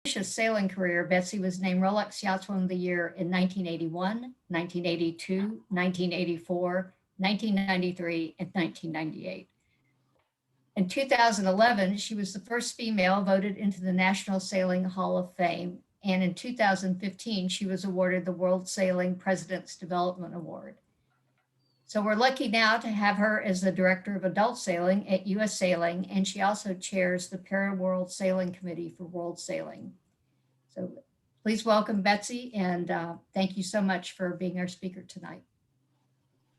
sailing career, Betsy was named Rolex Yachtswoman of the Year in 1981, 1982, 1984, 1993, and 1998. In 2011, she was the first female voted into the National Sailing Hall of Fame, and in 2015, she was awarded the World Sailing President's Development Award. So we're lucky now to have her as the Director of Adult Sailing at U.S. Sailing, and she also chairs the Para-World Sailing Committee for World Sailing. So please welcome Betsy, and thank you so much for being our speaker tonight.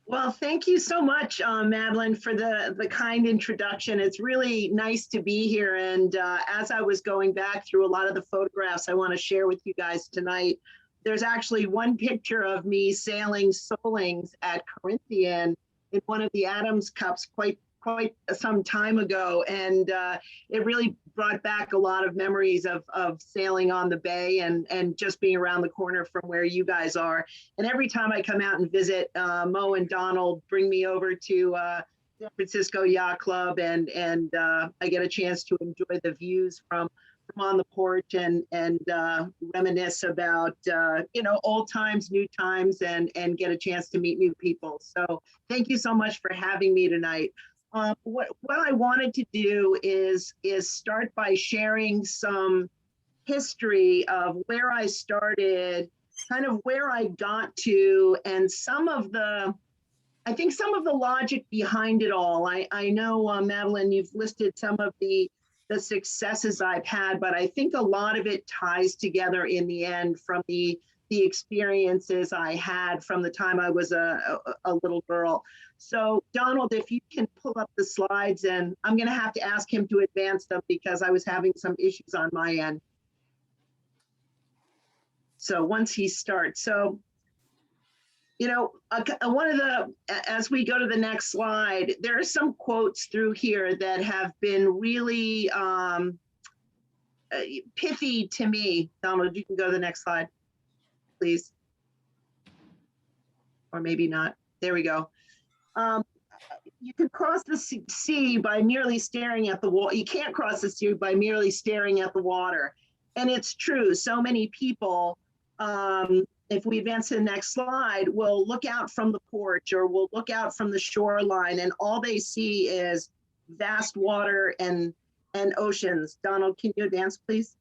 Well, thank you so much, Madeline, for the kind introduction. It's really nice to be here. And as I was going back through a lot of the photographs I want to share with you guys tonight, there's actually one picture of me sailing Solings at Corinthian in one of the Adams Cups quite some time ago. And it really brought back a lot of memories of sailing on the bay and just being around the corner from where you guys are. And every time I come out and visit, Mo and Donald bring me over to San Francisco Yacht Club, and I get a chance to enjoy the views from on the porch and reminisce about old times, new times, and get a chance to meet new people. So thank you so much for having me tonight. What I wanted to do is start by sharing some history of where I started, kind of where I got to, and I think some of the logic behind it all. I know, Madeline, you've listed some of the successes I've had, but I think a lot of it ties together in the end from the experiences I had from the time I was a little girl. So Donald, if you can pull up the slides, and I'm going to have to ask him to advance them because I was having some issues on my end. So once he starts, so, one of as we go to the next slide, there are some quotes through here that have been really pithy to me. Donald, you can go to the next slide, please. Or maybe not. There we go. You can cross the sea by merely staring at the water. You can't cross the sea by merely staring at the water. And it's true. So many people, if we advance to the next slide, will look out from the porch or will look out from the shoreline, and all they see is vast water and oceans. Donald, can you advance, please?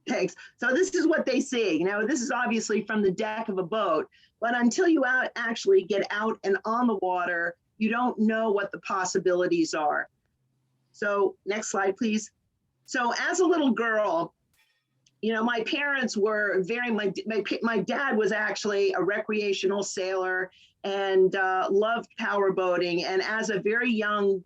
Thanks. So this is what they see. This is obviously from the deck of a boat, but until you actually get out and on the water, you don't know what the possibilities are. So next slide, please. So as a little girl, my parents were my dad was actually a recreational sailor and loved powerboating. And as a very young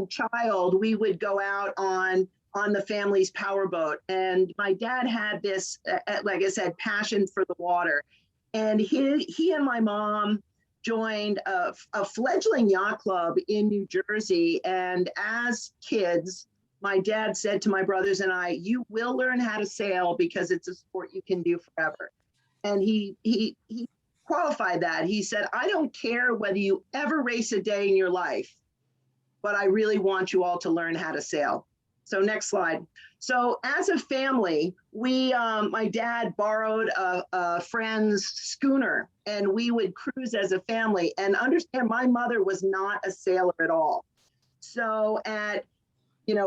child, we would go out on the family's powerboat. And my dad had this, like I said, passion for the water. And he and my mom joined a fledgling yacht club in New Jersey. And as kids, my dad said to my brothers and I, you will learn how to sail because it's a sport you can do forever. And he qualified that. He said, I don't care whether you ever race a day in your life, but I really want you all to learn how to sail. So next slide. So as a family, my dad borrowed a friend's schooner, and we would cruise as a family. And understand, my mother was not a sailor at all. So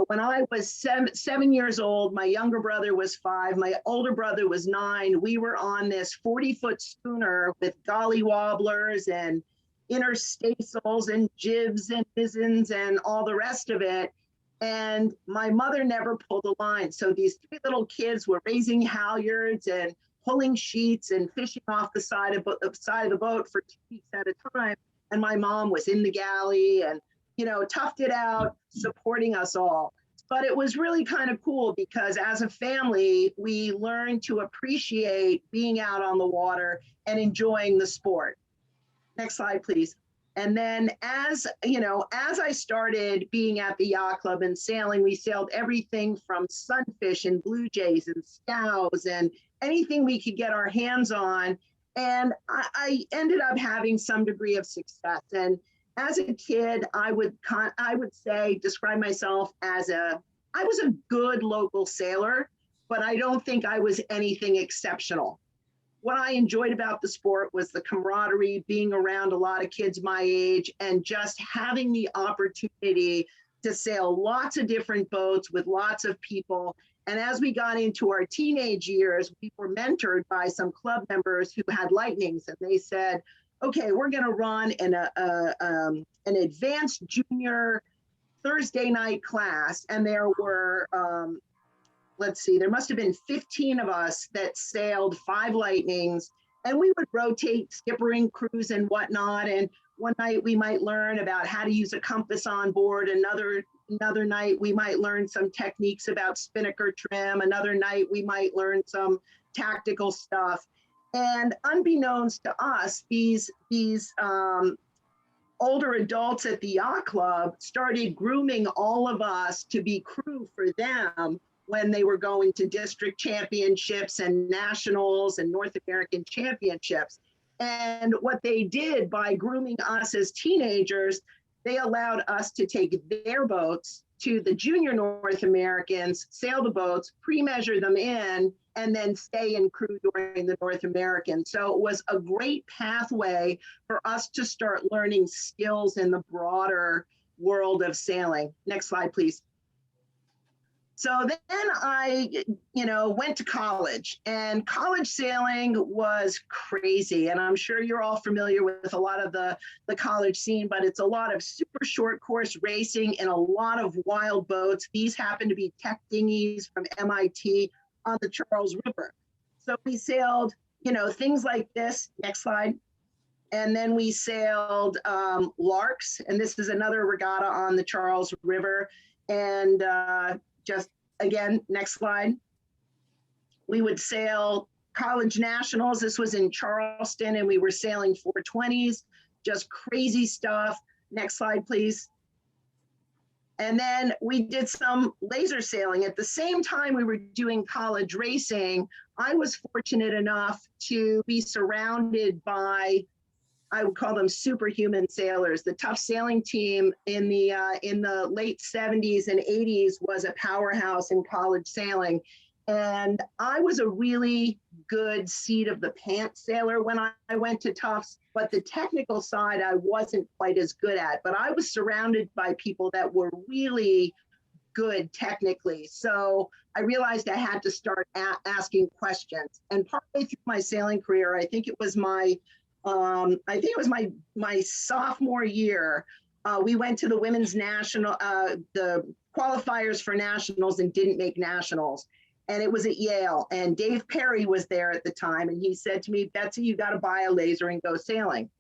when I was seven years old, my younger brother was 5, my older brother was 9. We were on this 40-foot schooner with golly wobblers and interstacels and jibs and mizens and all the rest of it. And my mother never pulled a line. So these 3 little kids were raising halyards and pulling sheets and fishing off the side of the boat for 2 weeks at a time. And my mom was in the galley and, toughed it out, supporting us all. But it was really kind of cool because as a family, we learned to appreciate being out on the water and enjoying the sport. Next slide, please. And then as I started being at the yacht club and sailing, we sailed everything from sunfish and blue jays and scows and anything we could get our hands on. And I ended up having some degree of success. And as a kid, I would describe myself as a I was a good local sailor, but I don't think I was anything exceptional. What I enjoyed about the sport was the camaraderie, being around a lot of kids my age, and just having the opportunity to sail lots of different boats with lots of people. And as we got into our teenage years, we were mentored by some club members who had lightnings, and they said, okay, we're going to run an advanced junior Thursday night class. And there were, let's see, there must have been 15 of us that sailed 5 lightnings, and we would rotate skippering crews and whatnot. And one night we might learn about how to use a compass on board. Another night we might learn some techniques about spinnaker trim. Another night we might learn some tactical stuff. And unbeknownst to us, these older adults at the yacht club started grooming all of us to be crew for them when they were going to district championships and nationals and North American championships. And what they did by grooming us as teenagers, they allowed us to take their boats to the junior North Americans, sail the boats, pre-measure them in, and then stay in crew during the North American. So it was a great pathway for us to start learning skills in the broader world of sailing. Next slide, please. So then I, went to college, and college sailing was crazy. And I'm sure you're all familiar with a lot of the college scene, but it's a lot of super short course racing in a lot of wild boats. These happen to be tech dinghies from MIT on the Charles River. So we sailed, things like this. Next slide. And then we sailed Larks, and this is another regatta on the Charles River. And just again, next slide. We would sail college nationals. This was in Charleston, and we were sailing 420s, just crazy stuff. Next slide, please. And then we did some laser sailing. At the same time we were doing college racing, I was fortunate enough to be surrounded by, I would call them superhuman sailors. The Tufts sailing team in the late 70s and 80s was a powerhouse in college sailing. And I was a really good seat of the pants sailor when I went to Tufts, but the technical side I wasn't quite as good at. But I was surrounded by people that were really good technically. So I realized I had to start asking questions. And partway through my sailing career, I think it was my sophomore year, we went to the women's national, the qualifiers for nationals, and didn't make nationals. And it was at Yale, and Dave Perry was there at the time. And he said to me, Betsy, you got to buy a laser and go sailing.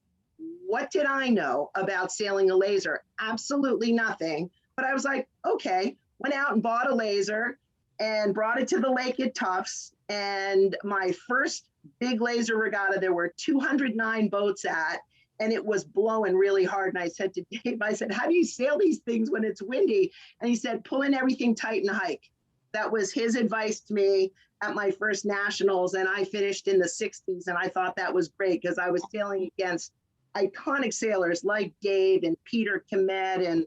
What did I know about sailing a laser? Absolutely nothing. But I was like, okay, went out and bought a laser and brought it to the lake at Tufts. And my first big laser regatta, there were 209 boats at, and it was blowing really hard. And I said to Dave, I said, how do you sail these things when it's windy? And he said, pull in everything tight and hike. That was his advice to me at my first nationals. And I finished in the 60s. And I thought that was great because I was sailing against iconic sailors like Dave and Peter Kemet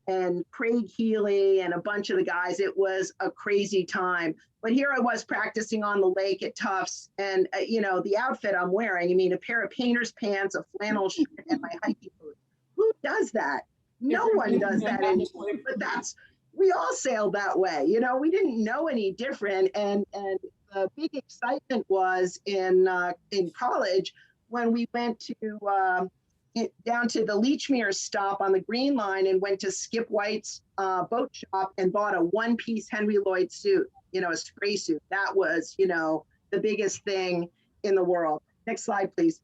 and Craig Healy and a bunch of the guys. It was a crazy time. But here I was practicing on the lake at Tufts, and the outfit I'm wearing, a pair of painter's pants, a flannel shirt, and my hiking boots. Who does that? No one does that anymore. But we all sailed that way. We didn't know any different. And the big excitement was in college when we went to down to the Leechmere stop on the Green Line and went to Skip White's boat shop and bought a one-piece Henry Lloyd suit, a spray suit. That was, the biggest thing in the world. Next slide, please.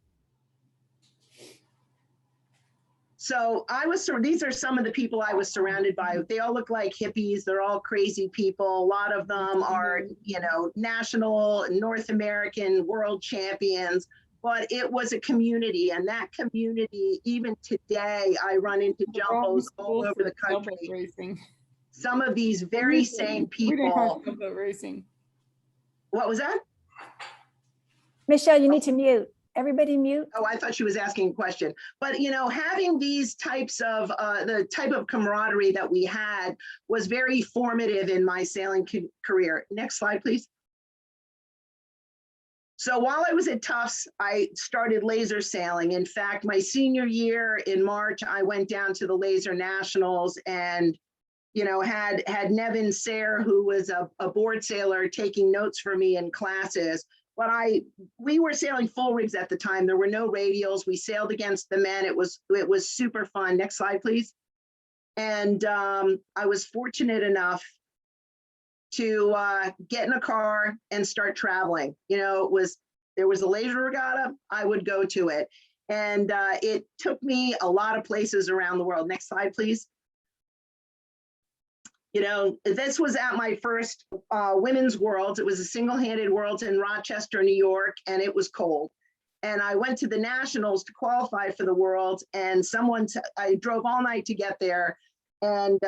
So these are some of the people I was surrounded by. They all look like hippies. They're all crazy people. A lot of them are, national, North American, world champions. But it was a community, and that community, even today, I run into jumbos all over the country. Some of these very same people. We didn't have sailboat racing. What was that? Michelle, you need to mute. Everybody mute. Oh, I thought she was asking a question. But, you know, having these types of, the type of camaraderie that we had was very formative in my sailing career. Next slide, please. So while I was at Tufts, I started laser sailing. In fact, my senior year in March, I went down to the Laser Nationals and, you know, had Nevin Sayre, who was a board sailor, taking notes for me in classes. But we were sailing full rigs at the time. There were no radials. We sailed against the men. It was super fun. Next slide, please. And I was fortunate enough to get in a car and start traveling. You know, there was a laser regatta, I would go to it. And it took me a lot of places around the world. Next slide, please. You know, this was at my first women's worlds. It was a single-handed worlds in Rochester, New York, and it was cold. And I went to the nationals to qualify for the worlds, and I drove all night to get there. And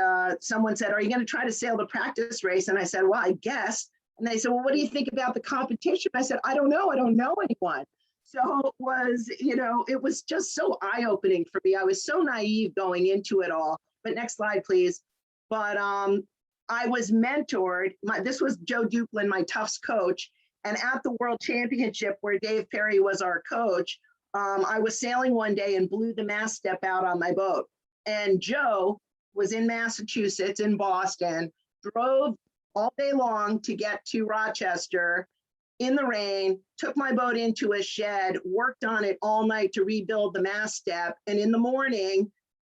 someone said, "Are you going to try to sail the practice race?" And I said, "Well, I guess." And they said, "Well, what do you think about the competition?" I said, "I don't know. I don't know anyone." So it was, you know, it was just so eye-opening for me. I was so naive going into it all. But next slide, please. But I was mentored. This was Joe Duplin, my Tufts coach. And at the World Championship, where Dave Perry was our coach, I was sailing one day and blew the mast step out on my boat. And Joe was in Massachusetts, in Boston, drove all day long to get to Rochester in the rain, took my boat into a shed, worked on it all night to rebuild the mast step. And in the morning,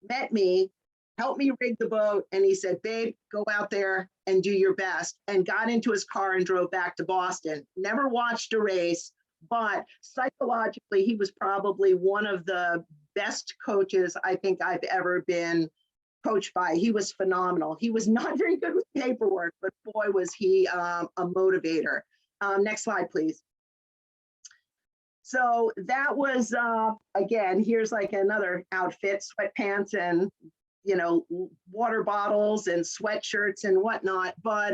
met me, helped me rig the boat. And he said, "Babe, go out there and do your best," and got into his car and drove back to Boston. Never watched a race, but psychologically, he was probably one of the best coaches I think I've ever been coached by. He was phenomenal. He was not very good with paperwork, but boy, was he a motivator. Next slide, please. So that was, again, here's like another outfit, sweatpants and, you know, water bottles and sweatshirts and whatnot. But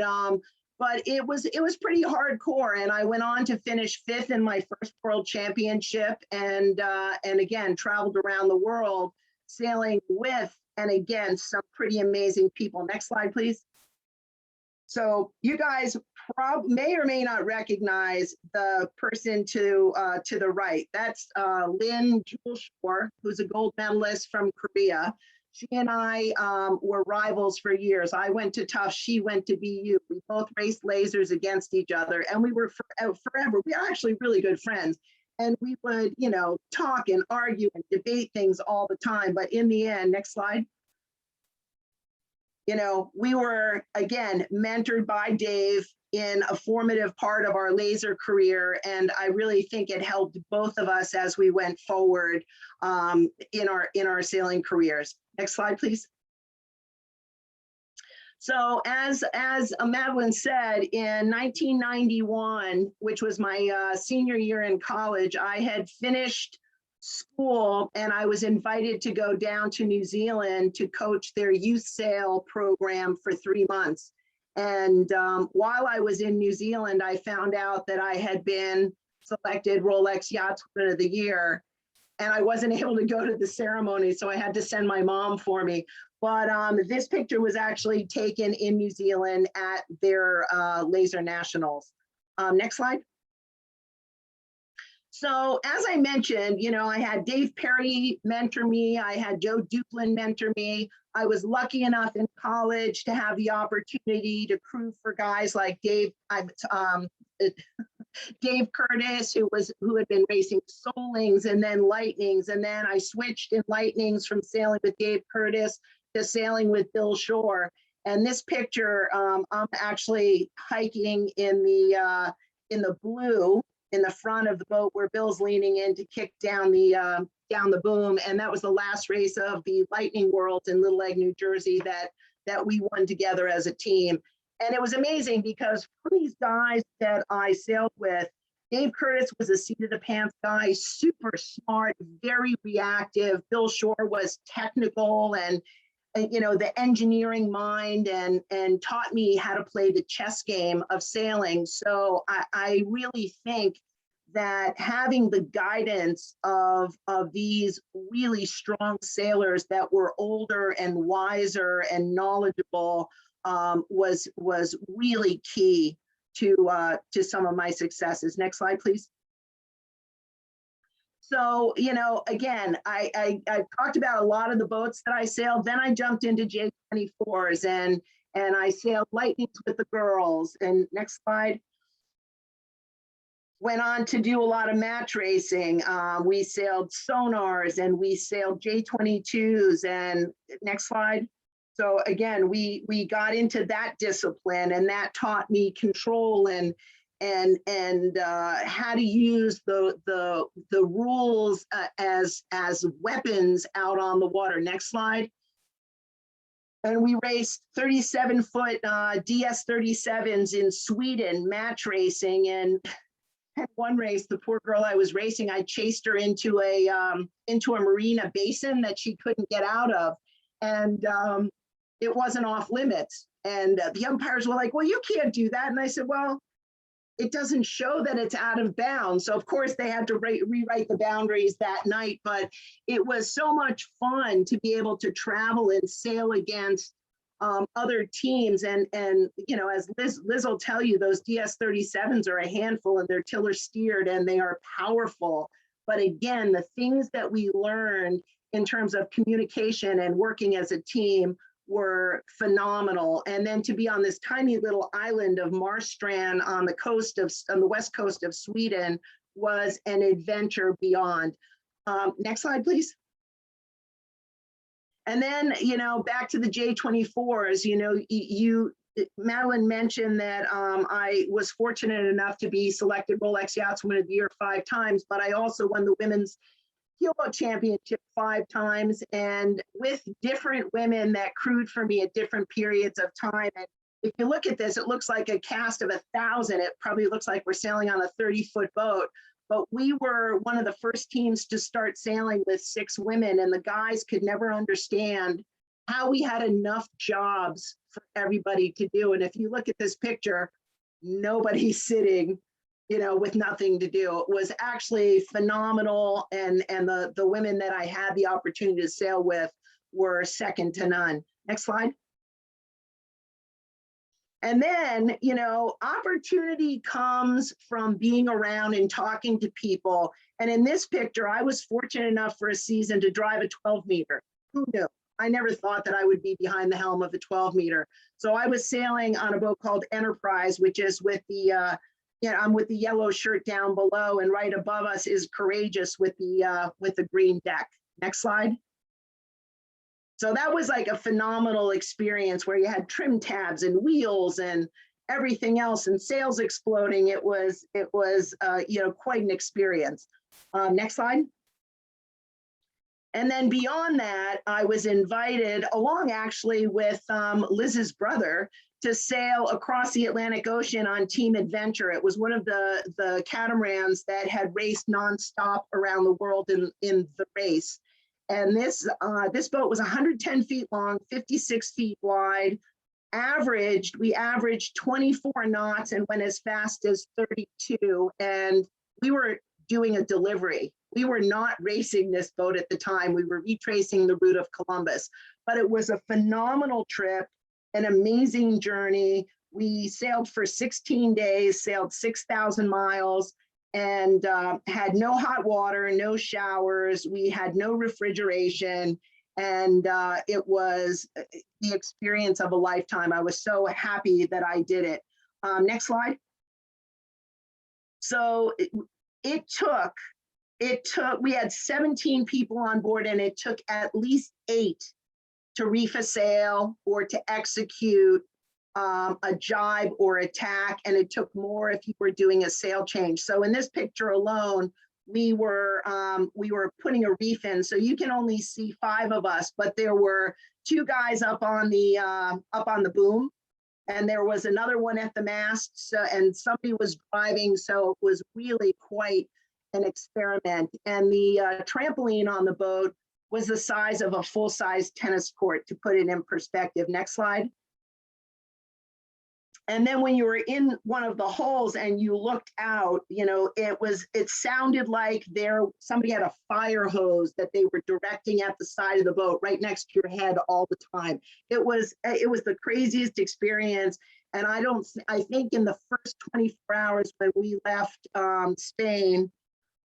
it was pretty hardcore. And I went on to finish 5th in my first world championship, and again, traveled around the world sailing with and against some pretty amazing people. Next slide, please. So you guys may or may not recognize the person to the right. That's Lynn Jewel-Shore, who's a gold medalist from Korea. She and I were rivals for years. I went to Tufts, she went to BU. We both raced lasers against each other, and we were forever. We are actually really good friends. And we would, you know, talk and argue and debate things all the time. But in the end, next slide. You know, we were, again, mentored by Dave in a formative part of our laser career. And I really think it helped both of us as we went forward in our sailing careers. Next slide, please. So as Madeline said, in 1991, which was my senior year in college, I had finished school and I was invited to go down to New Zealand to coach their youth sail program for 3 months. And while I was in New Zealand, I found out that I had been selected Rolex Yachtswoman of the Year, and I wasn't able to go to the ceremony, so I had to send my mom for me. But this picture was actually taken in New Zealand at their Laser Nationals. Next slide. So as I mentioned, you know, I had Dave Perry mentor me. I had Joe Duplin mentor me. I was lucky enough in college to have the opportunity to crew for guys like Dave Curtis, who had been racing Solings and then Lightnings. And then I switched in Lightnings from sailing with Dave Curtis to sailing with Bill Shore. And this picture, I'm actually hiking in the blue in the front of the boat where Bill's leaning in to kick down the boom. And that was the last race of the Lightning Worlds in Little Egg, New Jersey that we won together as a team. And it was amazing because for these guys that I sailed with, Dave Curtis was a seat of the pants guy, super smart, very reactive. Bill Shore was technical and you know, the engineering mind and taught me how to play the chess game of sailing. So I really think that having the guidance of these really strong sailors that were older and wiser and knowledgeable was really key to some of my successes. Next slide, please. So, you know, again, I talked about a lot of the boats that I sailed. Then I jumped into J24s and I sailed Lightnings with the girls. And next slide. Went on to do a lot of match racing. We sailed sonars and we sailed J22s. And next slide. So again, we got into that discipline, and that taught me control and how to use the rules as weapons out on the water. Next slide. And we raced 37-foot DS37s in Sweden, match racing. And at one race, the poor girl I was racing, I chased her into a marina basin that she couldn't get out of, and it wasn't off limits. And the umpires were like, "Well, you can't do that." And I said, "Well, it doesn't show that it's out of bounds." So of course they had to rewrite the boundaries that night, but it was so much fun to be able to travel and sail against other teams. And you know, as Liz will tell you, those DS37s are a handful, and they're tiller steered and they are powerful. But again, the things that we learned in terms of communication and working as a team were phenomenal. And then to be on this tiny little island of Marstrand on the west coast of Sweden was an adventure beyond. Next slide, please. And then, you know, back to the J24s, you know, Madeline mentioned that I was fortunate enough to be selected Rolex Yachtswoman of the Year 5 times, but I also won the women's Keelboat Championship 5 times, and with different women that crewed for me at different periods of time. And if you look at this, it looks like a cast of 1,000. It probably looks like we're sailing on a 30-foot boat, but we were one of the first teams to start sailing with 6 women, and the guys could never understand how we had enough jobs for everybody to do. And if you look at this picture, nobody's sitting, you know, with nothing to do. It was actually phenomenal. And the women that I had the opportunity to sail with were second to none. Next slide. And then, you know, opportunity comes from being around and talking to people. And in this picture, I was fortunate enough for a season to drive a 12-meter. Who knew? I never thought that I would be behind the helm of a 12-meter. So I was sailing on a boat called Enterprise, which is with the I'm with the yellow shirt down below, and right above us is Courageous with the green deck. Next slide. So that was like a phenomenal experience where you had trim tabs and wheels and everything else, and sails exploding. It was you know, quite an experience. Next slide. And then beyond that, I was invited along actually with Liz's brother to sail across the Atlantic Ocean on Team Adventure. It was one of the catamarans that had raced nonstop around the world in the race. And this boat was 110 feet long, 56 feet wide. We averaged 24 knots and went as fast as 32. And we were doing a delivery. We were not racing this boat at the time. We were retracing the route of Columbus, but it was a phenomenal trip, an amazing journey. We sailed for 16 days, sailed 6,000 miles, and had no hot water, no showers. We had no refrigeration, and it was the experience of a lifetime. I was so happy that I did it. Next slide. So we had 17 people on board, and it took at least 8 to reef a sail or to execute a jibe or attack, and it took more if you were doing a sail change. So in this picture alone, we were putting a reef in, so you can only see 5 of us, but there were 2 guys up on the boom, and there was another one at the mast, and somebody was driving, so it was really quite an experiment. And the trampoline on the boat was the size of a full-size tennis court, to put it in perspective. Next slide. And then when you were in one of the holes and you looked out, you know, it sounded like somebody had a fire hose that they were directing at the side of the boat right next to your head all the time. It was the craziest experience. And I think in the first 24 hours when we left Spain,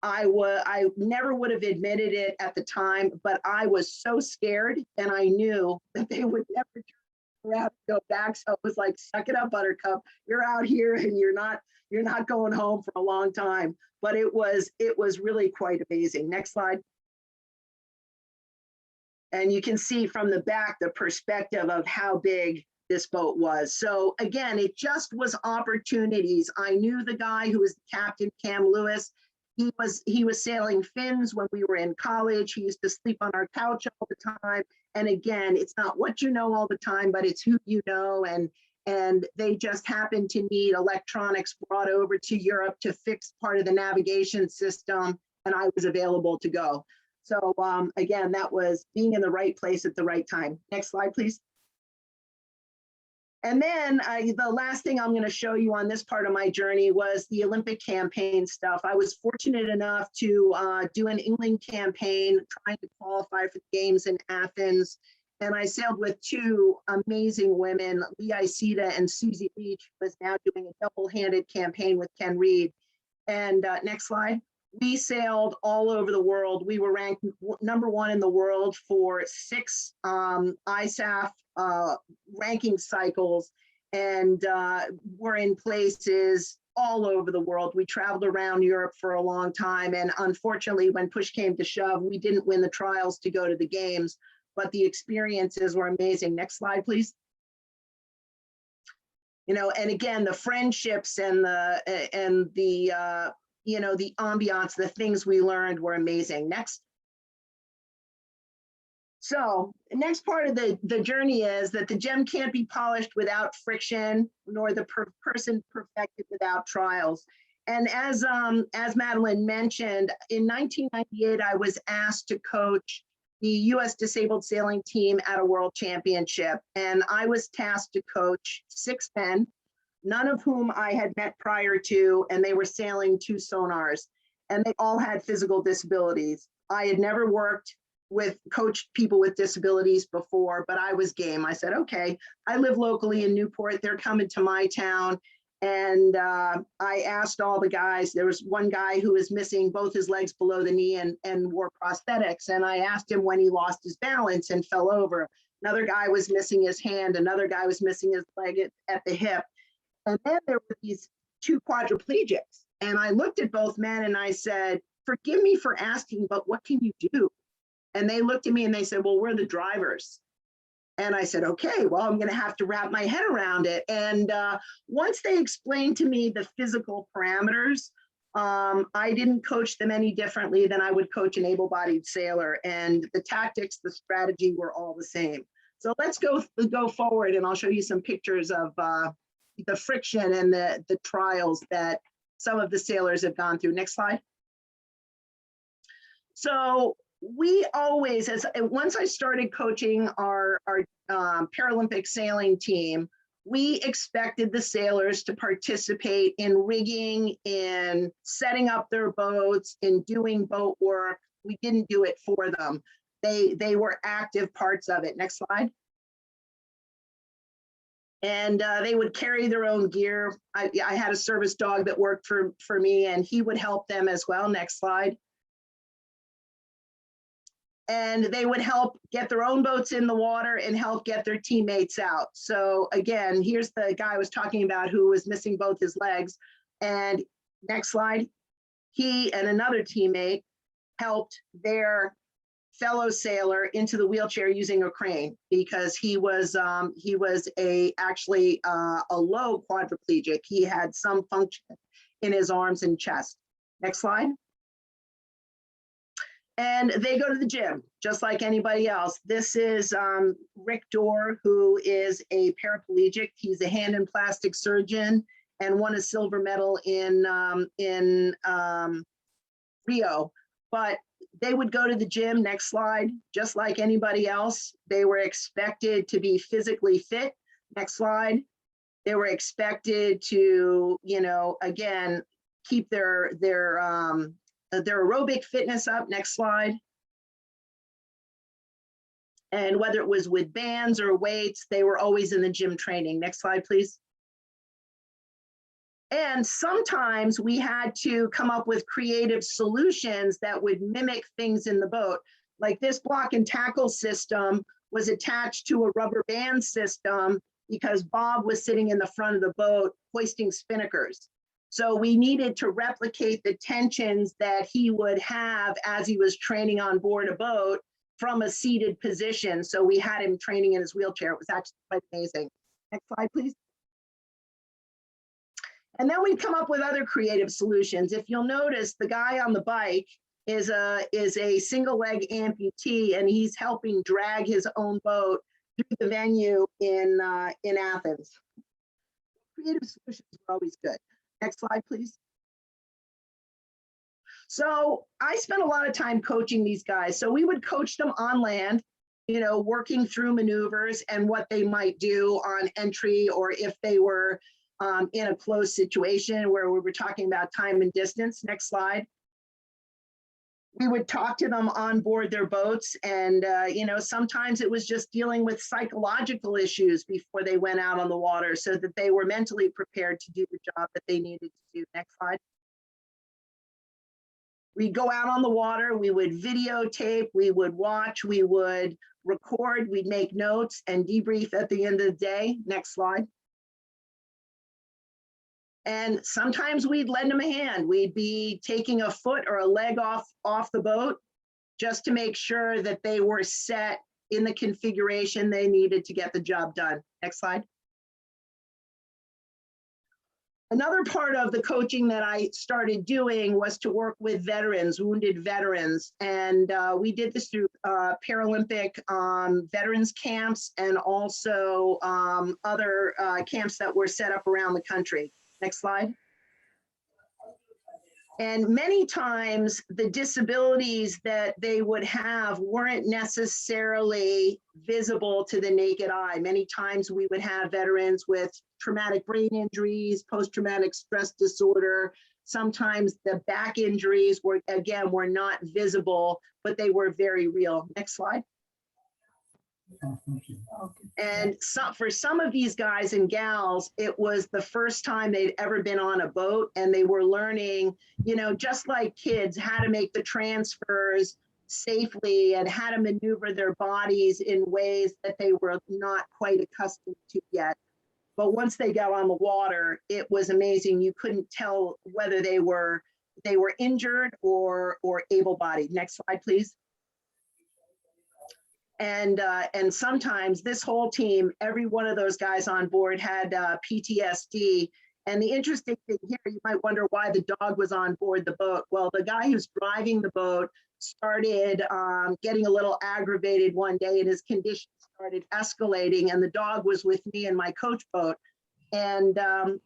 I never would have admitted it at the time, but I was so scared, and I knew that they would never turn around and go back. So it was like, suck it up, Buttercup. You're out here and you're not going home for a long time. But it was really quite amazing. Next slide. And you can see from the back the perspective of how big this boat was. So again, it just was opportunities. I knew the guy who was the captain, Cam Lewis. He was sailing fins when we were in college. He used to sleep on our couch all the time. And again, it's not what you know all the time, but it's who you know. And they just happened to need electronics brought over to Europe to fix part of the navigation system, and I was available to go. So again, that was being in the right place at the right time. Next slide, please. And then the last thing I'm going to show you on this part of my journey was the Olympic campaign stuff. I was fortunate enough to do an Yngling campaign trying to qualify for the games in Athens. And I sailed with two amazing women, Lee Isita and Susie Leach, who is now doing a double-handed campaign with Ken Reed. And next slide. We sailed all over the world. We were ranked #1 in the world for 6 ISAF ranking cycles, and we're in places all over the world. We traveled around Europe for a long time, and unfortunately, when push came to shove, we didn't win the trials to go to the games, but the experiences were amazing. Next slide, please. You know, and again, the friendships and the you know, the ambiance, the things we learned were amazing. Next. So the next part of the journey is that the gem can't be polished without friction, nor the person perfected without trials. And as Madeline mentioned, in 1998, I was asked to coach the U.S. disabled sailing team at a world championship. And I was tasked to coach 6 men, none of whom I had met prior to, and they were sailing 2 sonars, and they all had physical disabilities. I had never coached people with disabilities before, but I was game. I said, okay, I live locally in Newport. They're coming to my town. And I asked all the guys, there was one guy who was missing both his legs below the knee and wore prosthetics. And I asked him when he lost his balance and fell over. Another guy was missing his hand. Another guy was missing his leg at the hip. And then there were these 2 quadriplegics. And I looked at both men and I said, forgive me for asking, but what can you do? And they looked at me and they said, well, we're the drivers. And I said, okay, well, I'm going to have to wrap my head around it. And once they explained to me the physical parameters, I didn't coach them any differently than I would coach an able-bodied sailor. And the tactics, the strategy were all the same. So let's go forward, and I'll show you some pictures of the friction and the trials that some of the sailors have gone through. Next slide. So we always, once I started coaching our Paralympic sailing team, we expected the sailors to participate in rigging, in setting up their boats, in doing boat work. We didn't do it for them. They were active parts of it. Next slide. And they would carry their own gear. I had a service dog that worked for me, and he would help them as well. Next slide. And they would help get their own boats in the water and help get their teammates out. So again, here's the guy I was talking about who was missing both his legs. And next slide, he and another teammate helped their fellow sailor into the wheelchair using a crane, because he was actually a low quadriplegic. He had some function in his arms and chest. Next slide. And they go to the gym just like anybody else. This is Rick Dorr, who is a paraplegic. He's a hand and plastic surgeon and won a silver medal in Rio. But they would go to the gym, next slide, just like anybody else. They were expected to be physically fit. Next slide. They were expected to, you know, again, keep their aerobic fitness up. Next slide. And whether it was with bands or weights, they were always in the gym training. Next slide, please. And sometimes we had to come up with creative solutions that would mimic things in the boat. Like this block and tackle system was attached to a rubber band system because Bob was sitting in the front of the boat hoisting spinnakers. So we needed to replicate the tensions that he would have as he was training on board a boat from a seated position. So we had him training in his wheelchair. It was actually quite amazing. Next slide, please. And then we come up with other creative solutions. If you'll notice, the guy on the bike is a single leg amputee, and he's helping drag his own boat through the venue in Athens. Creative solutions are always good. Next slide, please. So I spent a lot of time coaching these guys. So we would coach them on land, you know, working through maneuvers and what they might do on entry, or if they were in a closed situation where we were talking about time and distance. Next slide. We would talk to them on board their boats, and you know, sometimes it was just dealing with psychological issues before they went out on the water so that they were mentally prepared to do the job that they needed to do. Next slide. We'd go out on the water, we would videotape, we would watch, we would record, we'd make notes and debrief at the end of the day. Next slide. And sometimes we'd lend them a hand. We'd be taking a foot or a leg off the boat just to make sure that they were set in the configuration they needed to get the job done. Next slide. Another part of the coaching that I started doing was to work with veterans, wounded veterans. And we did this through Paralympic veterans camps and also other camps that were set up around the country. Next slide. And many times the disabilities that they would have weren't necessarily visible to the naked eye. Many times we would have veterans with traumatic brain injuries, post-traumatic stress disorder. Sometimes the back injuries were not visible, but they were very real. Next slide. And for some of these guys and gals, it was the first time they'd ever been on a boat, and they were learning, you know, just like kids, how to make the transfers safely and how to maneuver their bodies in ways that they were not quite accustomed to yet. But once they got on the water, it was amazing. You couldn't tell whether they were injured or able-bodied. Next slide, please. And sometimes this whole team, every one of those guys on board had PTSD. And the interesting thing here, you might wonder why the dog was on board the boat. Well, the guy who's driving the boat started getting a little aggravated one day, and his condition started escalating, and the dog was with me in my coach boat. And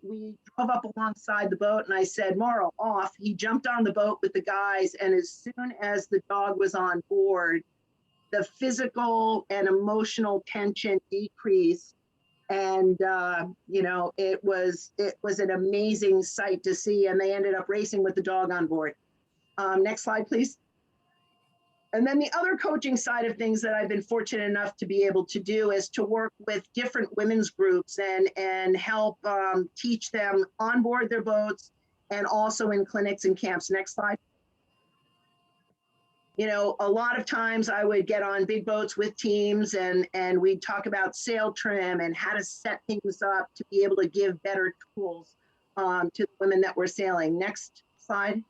we drove up alongside the boat, and I said, Morrow, off. He jumped on the boat with the guys, and as soon as the dog was on board, the physical and emotional tension decreased. And, you know, it was an amazing sight to see. And they ended up racing with the dog on board. Next slide, please. And then the other coaching side of things that I've been fortunate enough to be able to do is to work with different women's groups and help teach them on board their boats and also in clinics and camps. Next slide. You know, a lot of times I would get on big boats with teams and we'd talk about sail trim and how to set things up to be able to give better tools to the women that were sailing. Next slide.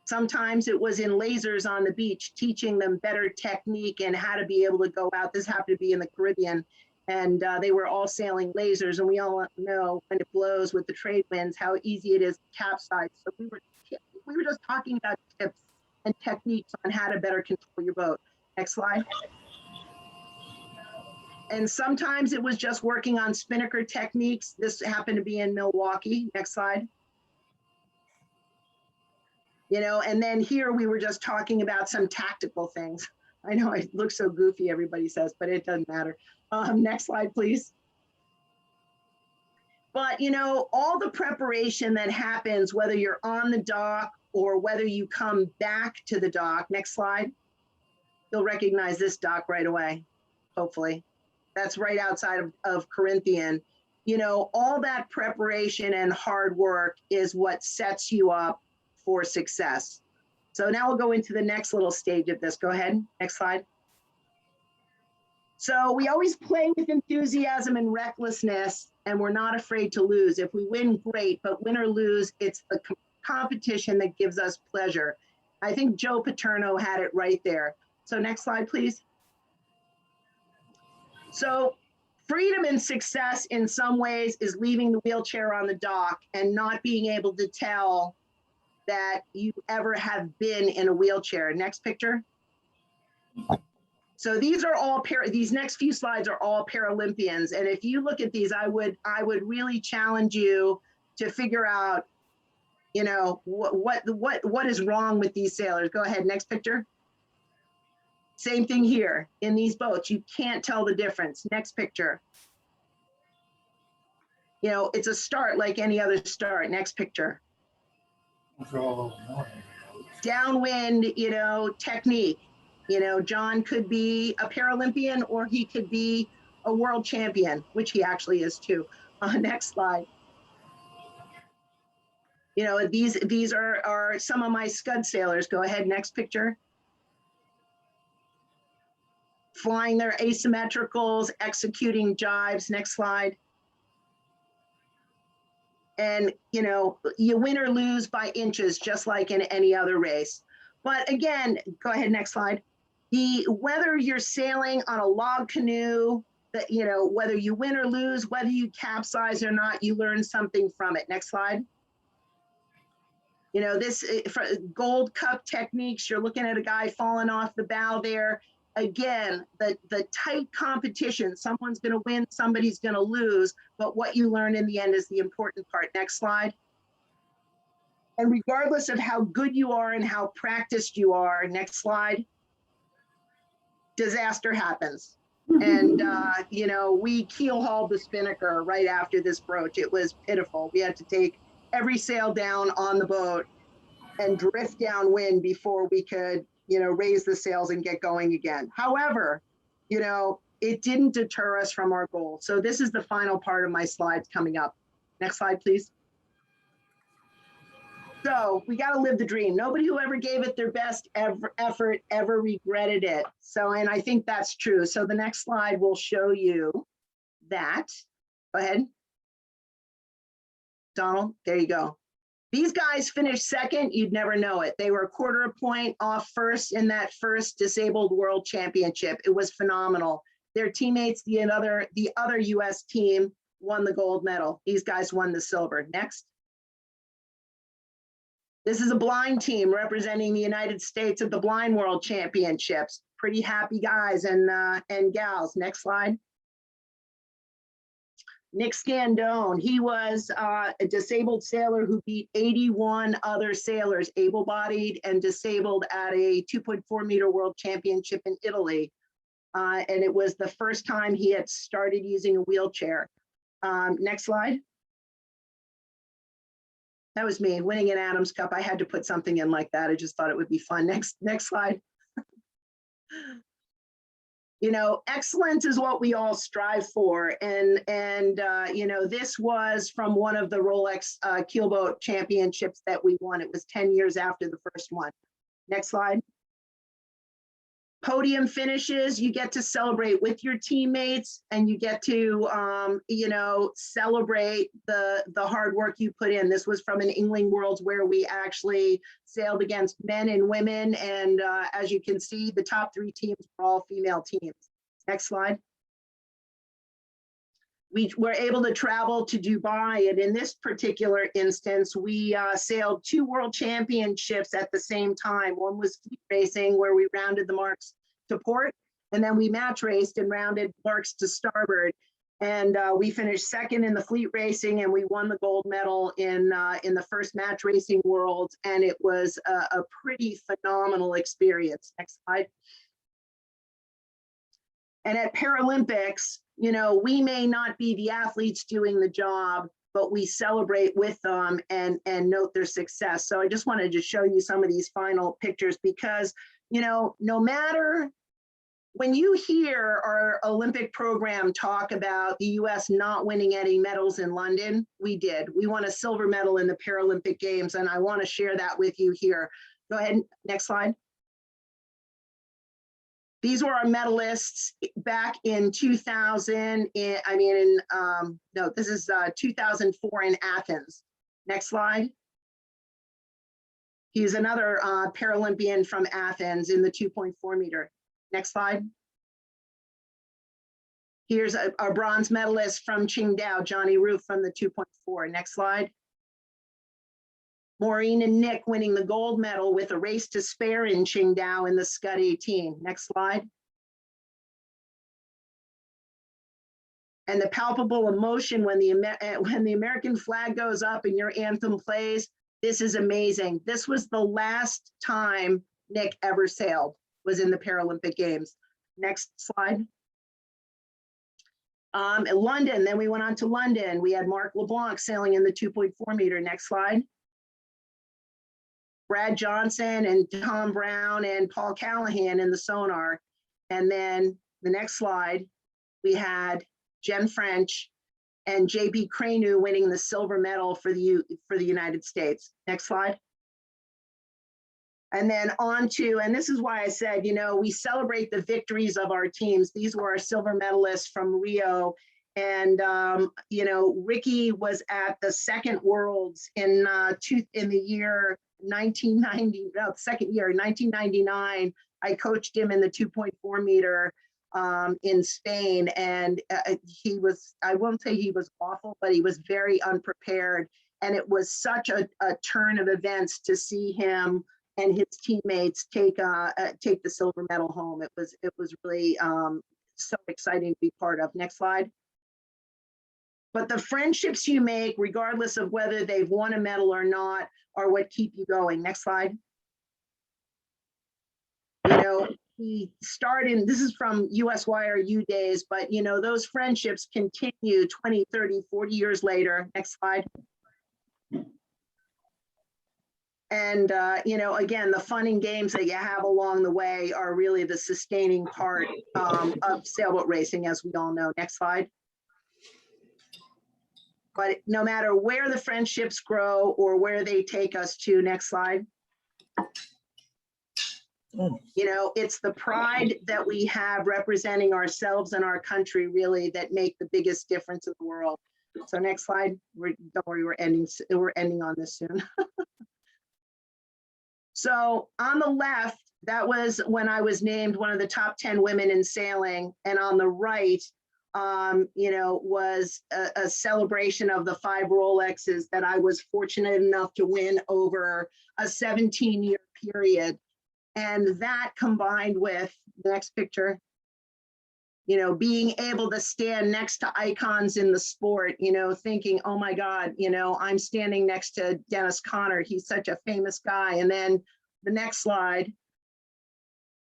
Sometimes it was in lasers on the beach, teaching them better technique and how to be able to go out. This happened to be in the Caribbean, and they were all sailing lasers. And we all know when it blows with the trade winds, how easy it is to capsize. So we were just talking about tips and techniques on how to better control your boat. Next slide. And sometimes it was just working on spinnaker techniques. This happened to be in Milwaukee. Next slide. You know, and then here we were just talking about some tactical things. I know it looks so goofy, everybody says, but it doesn't matter. Next slide, please. But, you know, all the preparation that happens, whether you're on the dock or whether you come back to the dock, next slide, you'll recognize this dock right away, hopefully. That's right outside of Corinthian. You know, all that preparation and hard work is what sets you up for success. So now we'll go into the next little stage of this. Go ahead, next slide. So we always play with enthusiasm and recklessness, and we're not afraid to lose. If we win, great, but win or lose, it's the competition that gives us pleasure. I think Joe Paterno had it right there. So next slide, please. So freedom and success in some ways is leaving the wheelchair on the dock and not being able to tell that you ever have been in a wheelchair. Next picture. So these are all these next few slides are all Paralympians, and if you look at these, I would really challenge you to figure out, you know, what is wrong with these sailors. Go ahead, next picture. Same thing here in these boats. You can't tell the difference. Next picture. You know, it's a start like any other start. Next picture. Downwind, you know, technique. You know, John could be a Paralympian or he could be a world champion, which he actually is too. Next slide. You know, these are some of my scud sailors. Go ahead, next picture. Flying their asymmetricals, executing jives. Next slide. And, you know, you win or lose by inches, just like in any other race. But again, go ahead, next slide. Whether you're sailing on a log canoe, that, you know, whether you win or lose, whether you capsize or not, you learn something from it. Next slide. You know, this for gold cup techniques, you're looking at a guy falling off the bow there. Again, the tight competition, someone's going to win, somebody's going to lose, but what you learn in the end is the important part. Next slide. And regardless of how good you are and how practiced you are, next slide, disaster happens. And, you know, we keel hauled the spinnaker right after this broach. It was pitiful. We had to take every sail down on the boat and drift downwind before we could, you know, raise the sails and get going again. However, you know, it didn't deter us from our goal. So this is the final part of my slides coming up. Next slide, please. So we got to live the dream. Nobody who ever gave it their best effort ever regretted it. So, and I think that's true. So the next slide will show you that. Go ahead. Donald, there you go. These guys finished second. You'd never know it. They were a quarter of a point off first in that first disabled world championship. It was phenomenal. Their teammates, the other US team, won the gold medal. These guys won the silver. Next. This is a blind team representing the United States at the Blind World Championships. Pretty happy guys and gals. Next slide. Nick Skandone, he was a disabled sailor who beat 81 other sailors, able-bodied and disabled, at a 2.4 meter world championship in Italy. And it was the first time he had started using a wheelchair. Next slide. That was me winning an Adams Cup. I had to put something in like that. I just thought it would be fun. Next slide. You know, excellence is what we all strive for. And you know, this was from one of the Rolex Keelboat Championships that we won. It was 10 years after the first one. Next slide. Podium finishes, you get to celebrate with your teammates, and you get to, you know, celebrate the hard work you put in. This was from an Yngling Worlds where we actually sailed against men and women. And as you can see, the top 3 teams were all female teams. Next slide. We were able to travel to Dubai, and in this particular instance, we sailed 2 world championships at the same time. One was fleet racing, where we rounded the marks to port, and then we match raced and rounded marks to starboard. And we finished second in the fleet racing, and we won the gold medal in the first match racing worlds, and it was a pretty phenomenal experience. Next slide. And at Paralympics, you know, we may not be the athletes doing the job, but we celebrate with them and note their success. So I just wanted to show you some of these final pictures because, you know, no matter, when you hear our Olympic program talk about the US not winning any medals in London, we did. We won a silver medal in the Paralympic Games, and I want to share that with you here. Go ahead, next slide. These were our medalists back in 2000. No, this is 2004 in Athens. Next slide. He's another Paralympian from Athens in the 2.4 meter. Next slide. Here's our bronze medalist from Qingdao, Johnny Roof from the 2.4. Next slide. Maureen and Nick winning the gold medal with a race to spare in Qingdao in the Scud 18. Next slide. And the palpable emotion when the American flag goes up and your anthem plays, this is amazing. This was the last time Nick ever sailed, was in the Paralympic Games. Next slide. In London, then we went on to London. We had Mark LeBlanc sailing in the 2.4 meter. Next slide. Brad Johnson and Tom Brown and Paul Callahan in the sonar. And then the next slide, we had Jen French and JB Cranu winning the silver medal for the United States. Next slide. And then on to, and this is why I said, you know, we celebrate the victories of our teams. These were our silver medalists from Rio. And, you know, Ricky was at the second Worlds in the year 1990, no, second year, 1999. I coached him in the 2.4 meter in Spain. And he was, I won't say he was awful, but he was very unprepared. And it was such a turn of events to see him and his teammates take the silver medal home. It was really so exciting to be part of. Next slide. But the friendships you make, regardless of whether they've won a medal or not, are what keep you going. Next slide. You know, we started, this is from USYRU days, but you know, those friendships continue 20, 30, 40 years later. Next slide. And, you know, again, the fun and games that you have along the way are really the sustaining part of sailboat racing, as we all know. Next slide. But no matter where the friendships grow or where they take us to, next slide. You know, it's the pride that we have representing ourselves and our country really that make the biggest difference in the world. So next slide. Don't worry, we're ending on this soon. So on the left, that was when I was named one of the top 10 women in sailing. And on the right, you know, was a celebration of the 5 Rolexes that I was fortunate enough to win over a 17-year period. And that combined with, the next picture, you know, being able to stand next to icons in the sport, you know, thinking, oh my God, you know, I'm standing next to Dennis Conner. He's such a famous guy. And then the next slide,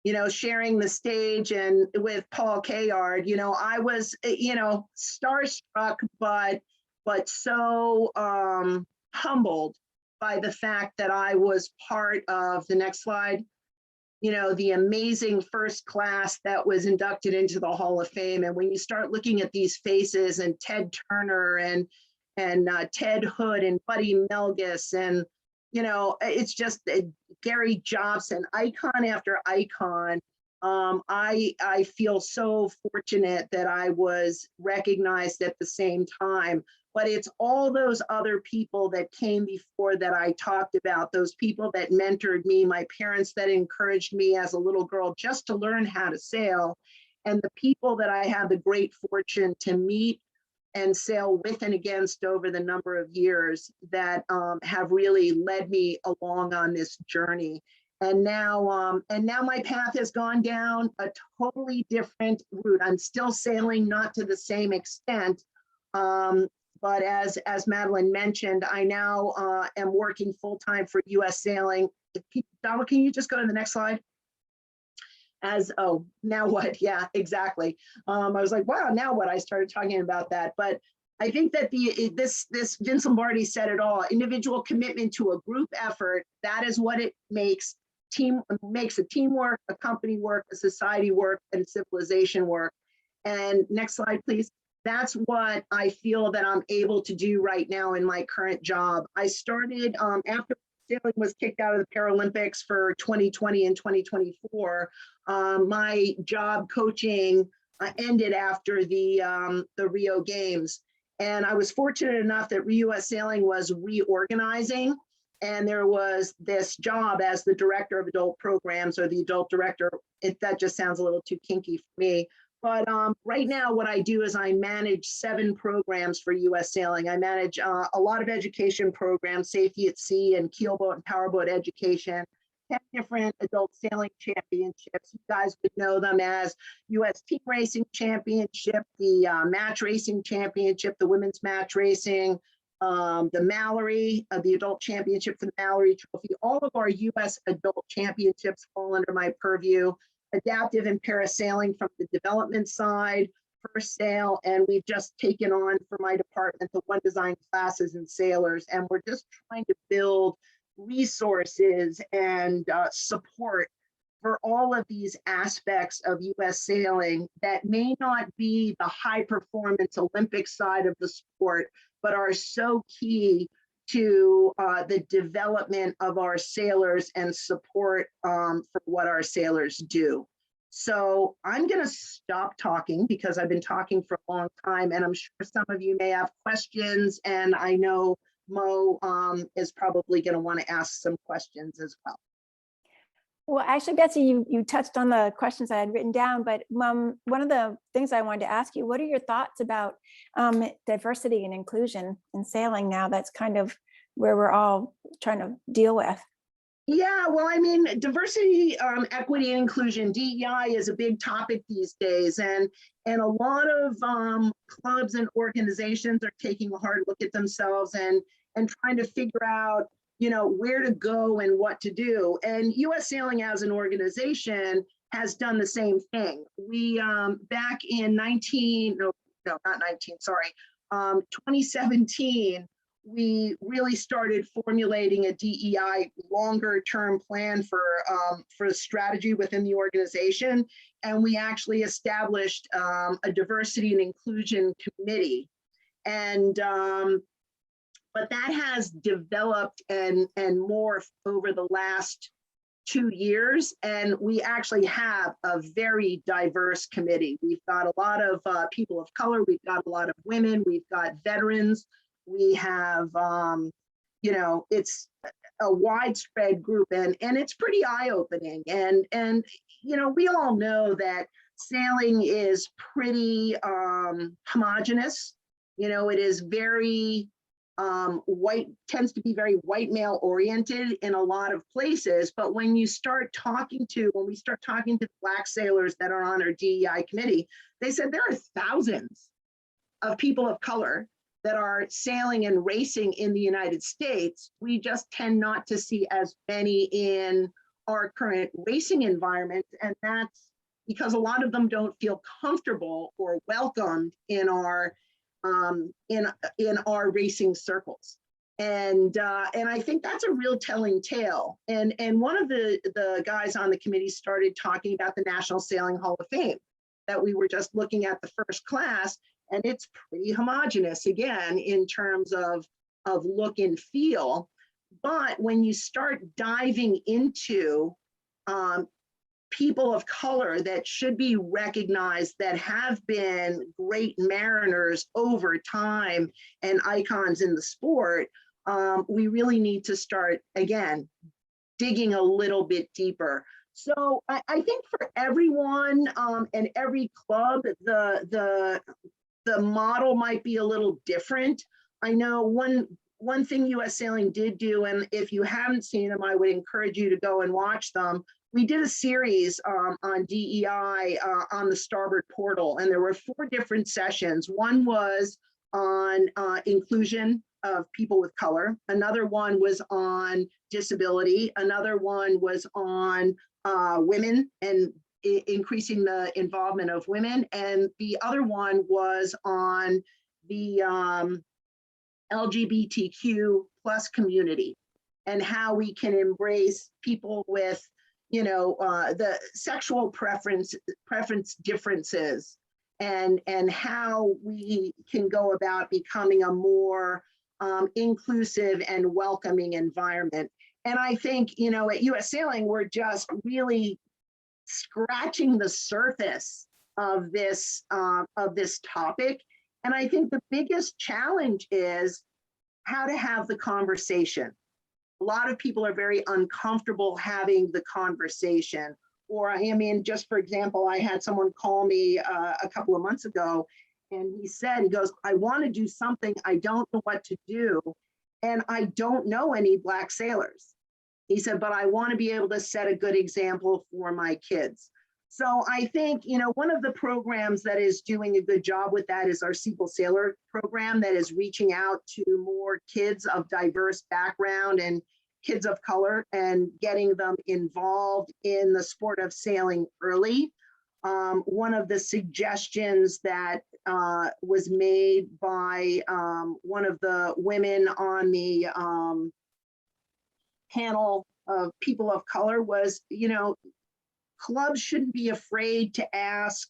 you know, sharing the stage and with Paul Kayard, you know, I was, you know, starstruck, but so humbled by the fact that I was part of, the next slide, you know, the amazing first class that was inducted into the Hall of Fame. And when you start looking at these faces and Ted Turner and Ted Hood and Buddy Melges and, you know, it's just Gary Jobson, icon after icon. I feel so fortunate that I was recognized at the same time, but it's all those other people that came before that I talked about, those people that mentored me, my parents that encouraged me as a little girl just to learn how to sail, and the people that I had the great fortune to meet and sail with and against over the number of years that have really led me along on this journey. And now my path has gone down a totally different route. I'm still sailing, not to the same extent, but as Madeline mentioned, I now am working full-time for US Sailing. Donald, can you just go to the next slide? Oh, now what? Yeah, exactly. I was like, wow, now what? I started talking about that. But I think that this Vince Lombardi said it all. Individual commitment to a group effort, that is what it makes. Makes a teamwork, a company work, a society work, and civilization work. And next slide, please. That's what I feel that I'm able to do right now in my current job. I started after sailing was kicked out of the Paralympics for 2020 and 2024. My job coaching ended after the Rio Games. And I was fortunate enough that US Sailing was reorganizing, and there was this job as the director of adult programs, or the adult director. That just sounds a little too kinky for me. But right now, what I do is I manage 7 programs for US Sailing. I manage a lot of education programs, safety at sea and keelboat and powerboat education, 10 different adult sailing championships. You guys would know them as US Team Racing Championship, the Match Racing Championship, the Women's Match Racing, the Mallory, the Adult Championship for the Mallory Trophy. All of our US adult championships fall under my purview. Adaptive and parasailing from the development side, first sail, and we've just taken on for my department the One Design classes and sailors, and we're just trying to build resources and support for all of these aspects of US sailing that may not be the high performance Olympic side of the sport, but are so key to the development of our sailors and support for what our sailors do. So I'm going to stop talking because I've been talking for a long time, and I'm sure some of you may have questions, and I know Mo is probably going to want to ask some questions as well. Well, actually, Betsy, you touched on the questions I had written down, but one of the things I wanted to ask you, what are your thoughts about diversity and inclusion in sailing now? That's kind of where we're all trying to deal with. Yeah, well, I mean, diversity, equity, and inclusion, DEI is a big topic these days, and a lot of clubs and organizations are taking a hard look at themselves and trying to figure out, you know, where to go and what to do. And US Sailing as an organization has done the same thing. We back in 2017, we really started formulating a DEI longer term plan for strategy within the organization. And we actually established a diversity and inclusion committee. And but that has developed and morphed over the last 2 years. And we actually have a very diverse committee. We've got a lot of people of color. We've got a lot of women. We've got veterans. We have, you know, it's a widespread group, and it's pretty eye-opening. And you know, we all know that sailing is pretty homogenous. You know, it is very tends to be very white male oriented in a lot of places. But when we start talking to the Black sailors that are on our DEI committee, they said there are thousands of people of color that are sailing and racing in the United States. We just tend not to see as many in our current racing environment. And that's because a lot of them don't feel comfortable or welcomed in our racing circles. And I think that's a real telling tale. And one of the guys on the committee started talking about the National Sailing Hall of Fame that we were just looking at the first class. And it's pretty homogenous, again, in terms of look and feel. But when you start diving into people of color that should be recognized, that have been great mariners over time and icons in the sport, we really need to start, again, digging a little bit deeper. So I think for everyone and every club, the model might be a little different. I know one thing US Sailing did do, and if you haven't seen them, I would encourage you to go and watch them. We did a series on DEI on the Starboard Portal, and there were 4 different sessions. One was on inclusion of people with color. Another one was on disability. Another one was on women and increasing the involvement of women. And the other one was on the LGBTQ plus community and how we can embrace people with, the sexual preference differences, and how we can go about becoming a more inclusive and welcoming environment. And I think, at US Sailing, we're just really scratching the surface of this topic. And I think the biggest challenge is how to have the conversation. A lot of people are very uncomfortable having the conversation. Or, just for example, I had someone call me a couple of months ago, and he goes, I want to do something, I don't know what to do, and I don't know any Black sailors. He said, but I want to be able to set a good example for my kids. So I think, one of the programs that is doing a good job with that is our Sequel Sailor program, that is reaching out to more kids of diverse background and kids of color and getting them involved in the sport of sailing early. One of the suggestions that was made by one of the women on the panel of people of color was, clubs shouldn't be afraid to ask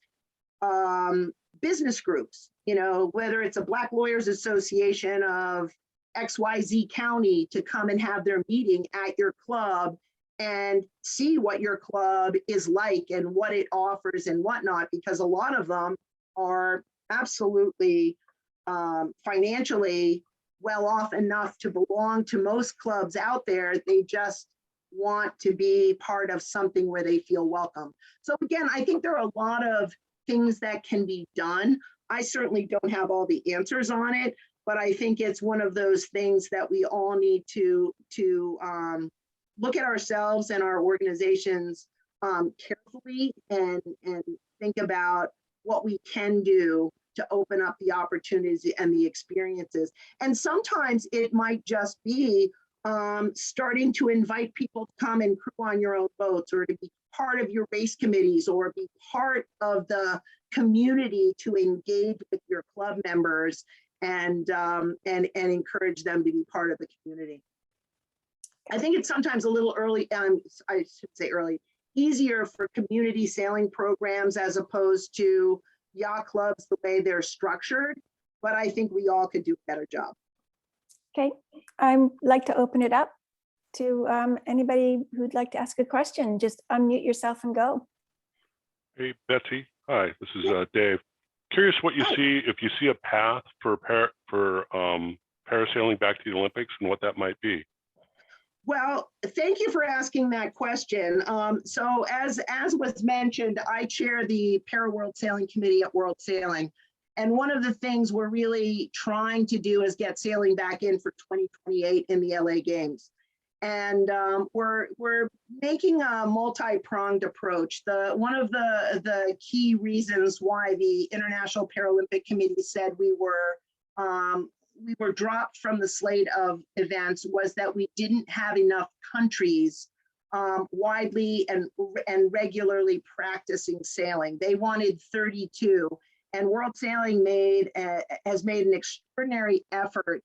business groups, whether it's a Black Lawyers Association of XYZ County, to come and have their meeting at your club and see what your club is like and what it offers and whatnot, because a lot of them are absolutely financially well off enough to belong to most clubs out there. They just want to be part of something where they feel welcome. So again, I think there are a lot of things that can be done. I certainly don't have all the answers on it, but I think it's one of those things that we all need to look at ourselves and our organizations carefully and think about what we can do to open up the opportunities and the experiences. And sometimes it might just be starting to invite people to come and crew on your own boats, or to be part of your race committees, or be part of the community to engage with your club members and encourage them to be part of the community. I think it's sometimes a little early, I should say early, easier for community sailing programs as opposed to yacht clubs the way they're structured, but I think we all could do a better job. Okay, I'd like to open it up to anybody who'd like to ask a question. Just unmute yourself and go. Hey, Betsy. Hi, this is Dave. Curious what you see, if you see a path for parasailing back to the Olympics and what that might be. Well, thank you for asking that question. So as was mentioned, I chair the Para World Sailing Committee at World Sailing. And one of the things we're really trying to do is get sailing back in for 2028 in the LA Games. And we're making a multi-pronged approach. One of the key reasons why the International Paralympic Committee said we were dropped from the slate of events was that we didn't have enough countries widely and regularly practicing sailing. They wanted 32, and World Sailing has made an extraordinary effort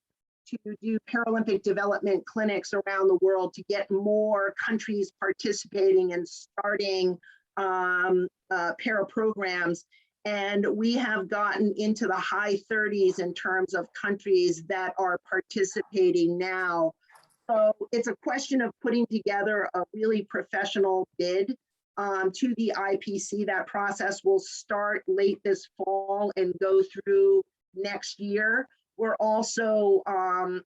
to do Paralympic development clinics around the world to get more countries participating and starting para programs. And we have gotten into the high 30s in terms of countries that are participating now. So it's a question of putting together a really professional bid to the IPC. That process will start late this fall and go through next year. We're also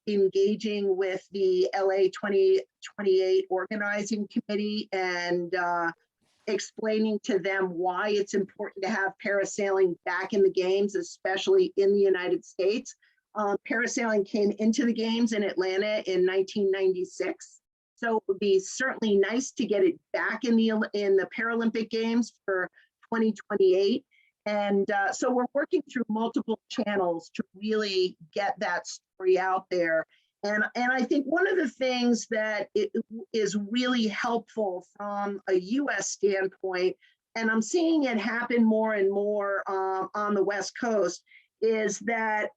engaging with the LA 2028 organizing committee and explaining to them why it's important to have parasailing back in the games, especially in the United States. Parasailing came into the games in Atlanta in 1996. So it would be certainly nice to get it back in the Paralympic Games for 2028. And so we're working through multiple channels to really get that story out there. And I think one of the things that is really helpful from a US standpoint, and I'm seeing it happen more and more on the West Coast, is that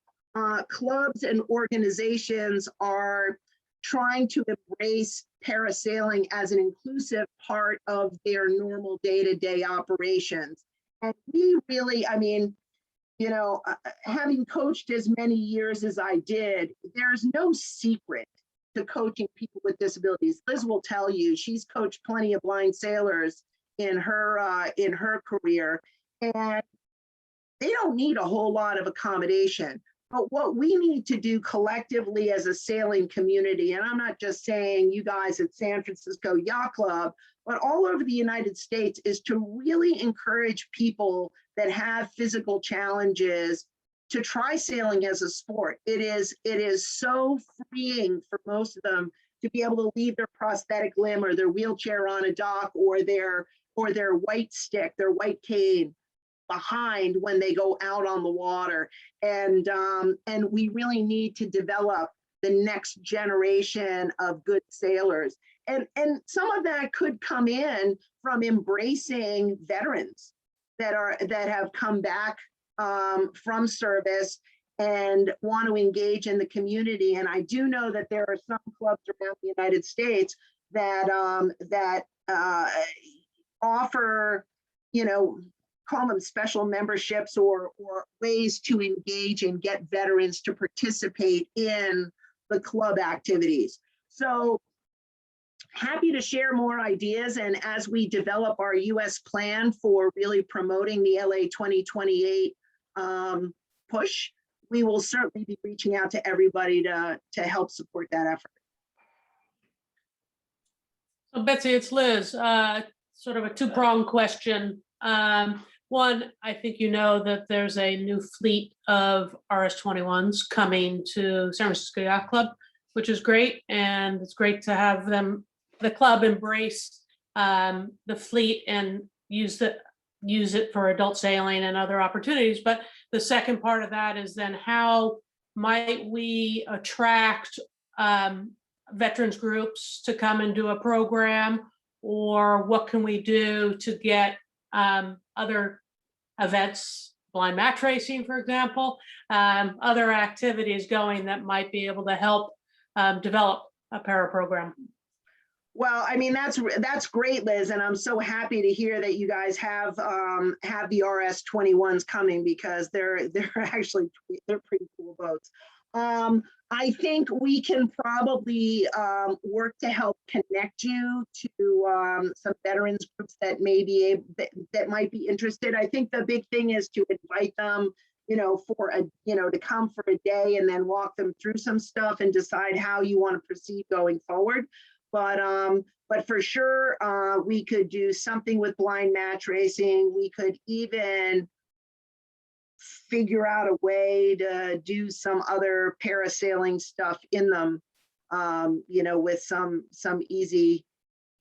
clubs and organizations are trying to embrace parasailing as an inclusive part of their normal day-to-day operations. And we really, I mean, you know, having coached as many years as I did, there's no secret to coaching people with disabilities. Liz will tell you, she's coached plenty of blind sailors in her career, and they don't need a whole lot of accommodation. But what we need to do collectively as a sailing community, and I'm not just saying you guys at San Francisco Yacht Club, but all over the United States, is to really encourage people that have physical challenges to try sailing as a sport. It is so freeing for most of them to be able to leave their prosthetic limb or their wheelchair on a dock, or their white stick, their white cane behind when they go out on the water. And we really need to develop the next generation of good sailors. And some of that could come in from embracing veterans that have come back from service and want to engage in the community. And I do know that there are some clubs around the United States that offer, you know, call them special memberships or ways to engage and get veterans to participate in the club activities. So happy to share more ideas. And as we develop our US plan for really promoting the LA 2028 push, we will certainly be reaching out to everybody to help support that effort. So Betsy, it's Liz. Sort of a two-pronged question. One, I think you know that there's a new fleet of RS-21s coming to San Francisco Yacht Club, which is great. And it's great to have the club embrace the fleet and use it for adult sailing and other opportunities. But the second part of that is then how might we attract veterans groups to come and do a program, or what can we do to get other events, blind match racing, for example, other activities going that might be able to help develop a para program. Well, I mean, that's great, Liz, and I'm so happy to hear that you guys have the RS-21s coming, because they're pretty cool boats. I think we can probably work to help connect you to some veterans groups that might be interested. I think the big thing is to invite them, to come for a day and then walk them through some stuff and decide how you want to proceed going forward. But for sure, we could do something with blind match racing. We could even figure out a way to do some other parasailing stuff in them, with some easy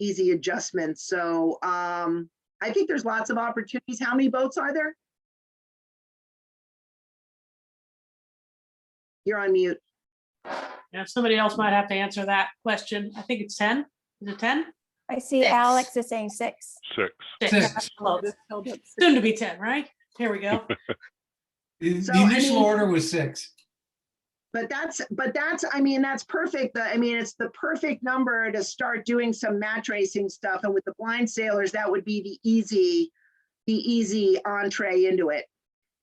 adjustments. So I think there's lots of opportunities. How many boats are there? You're on mute. Yeah, somebody else might have to answer that question. I think it's 10. Is it 10? I see Alex is saying 6. 6. 6. Close. Soon to be 10, right? Here we go. The initial order was 6. But that's perfect. It's the perfect number to start doing some match racing stuff. And with the blind sailors, that would be the easy entree into it.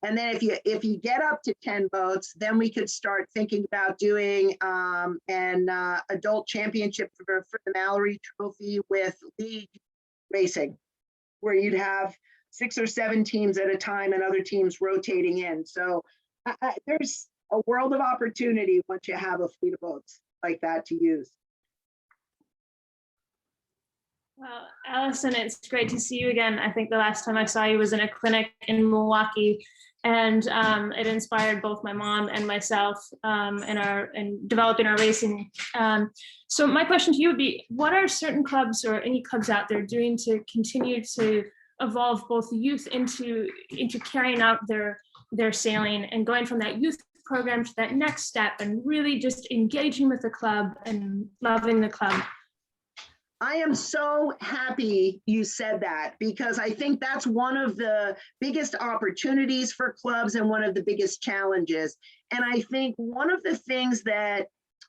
And then if you get up to 10 boats, then we could start thinking about doing an adult championship for the Mallory Trophy with league racing, where you'd have 6 or 7 teams at a time and other teams rotating in. So there's a world of opportunity once you have a fleet of boats like that to use. Well, Alison, it's great to see you again. I think the last time I saw you was in a clinic in Milwaukee, and it inspired both my mom and myself in developing our racing. So my question to you would be, what are certain clubs or any clubs out there doing to continue to evolve both youth into carrying out their sailing and going from that youth program to that next step and really just engaging with the club and loving the club? I am so happy you said that, because I think that's one of the biggest opportunities for clubs and one of the biggest challenges. And I think one of the things that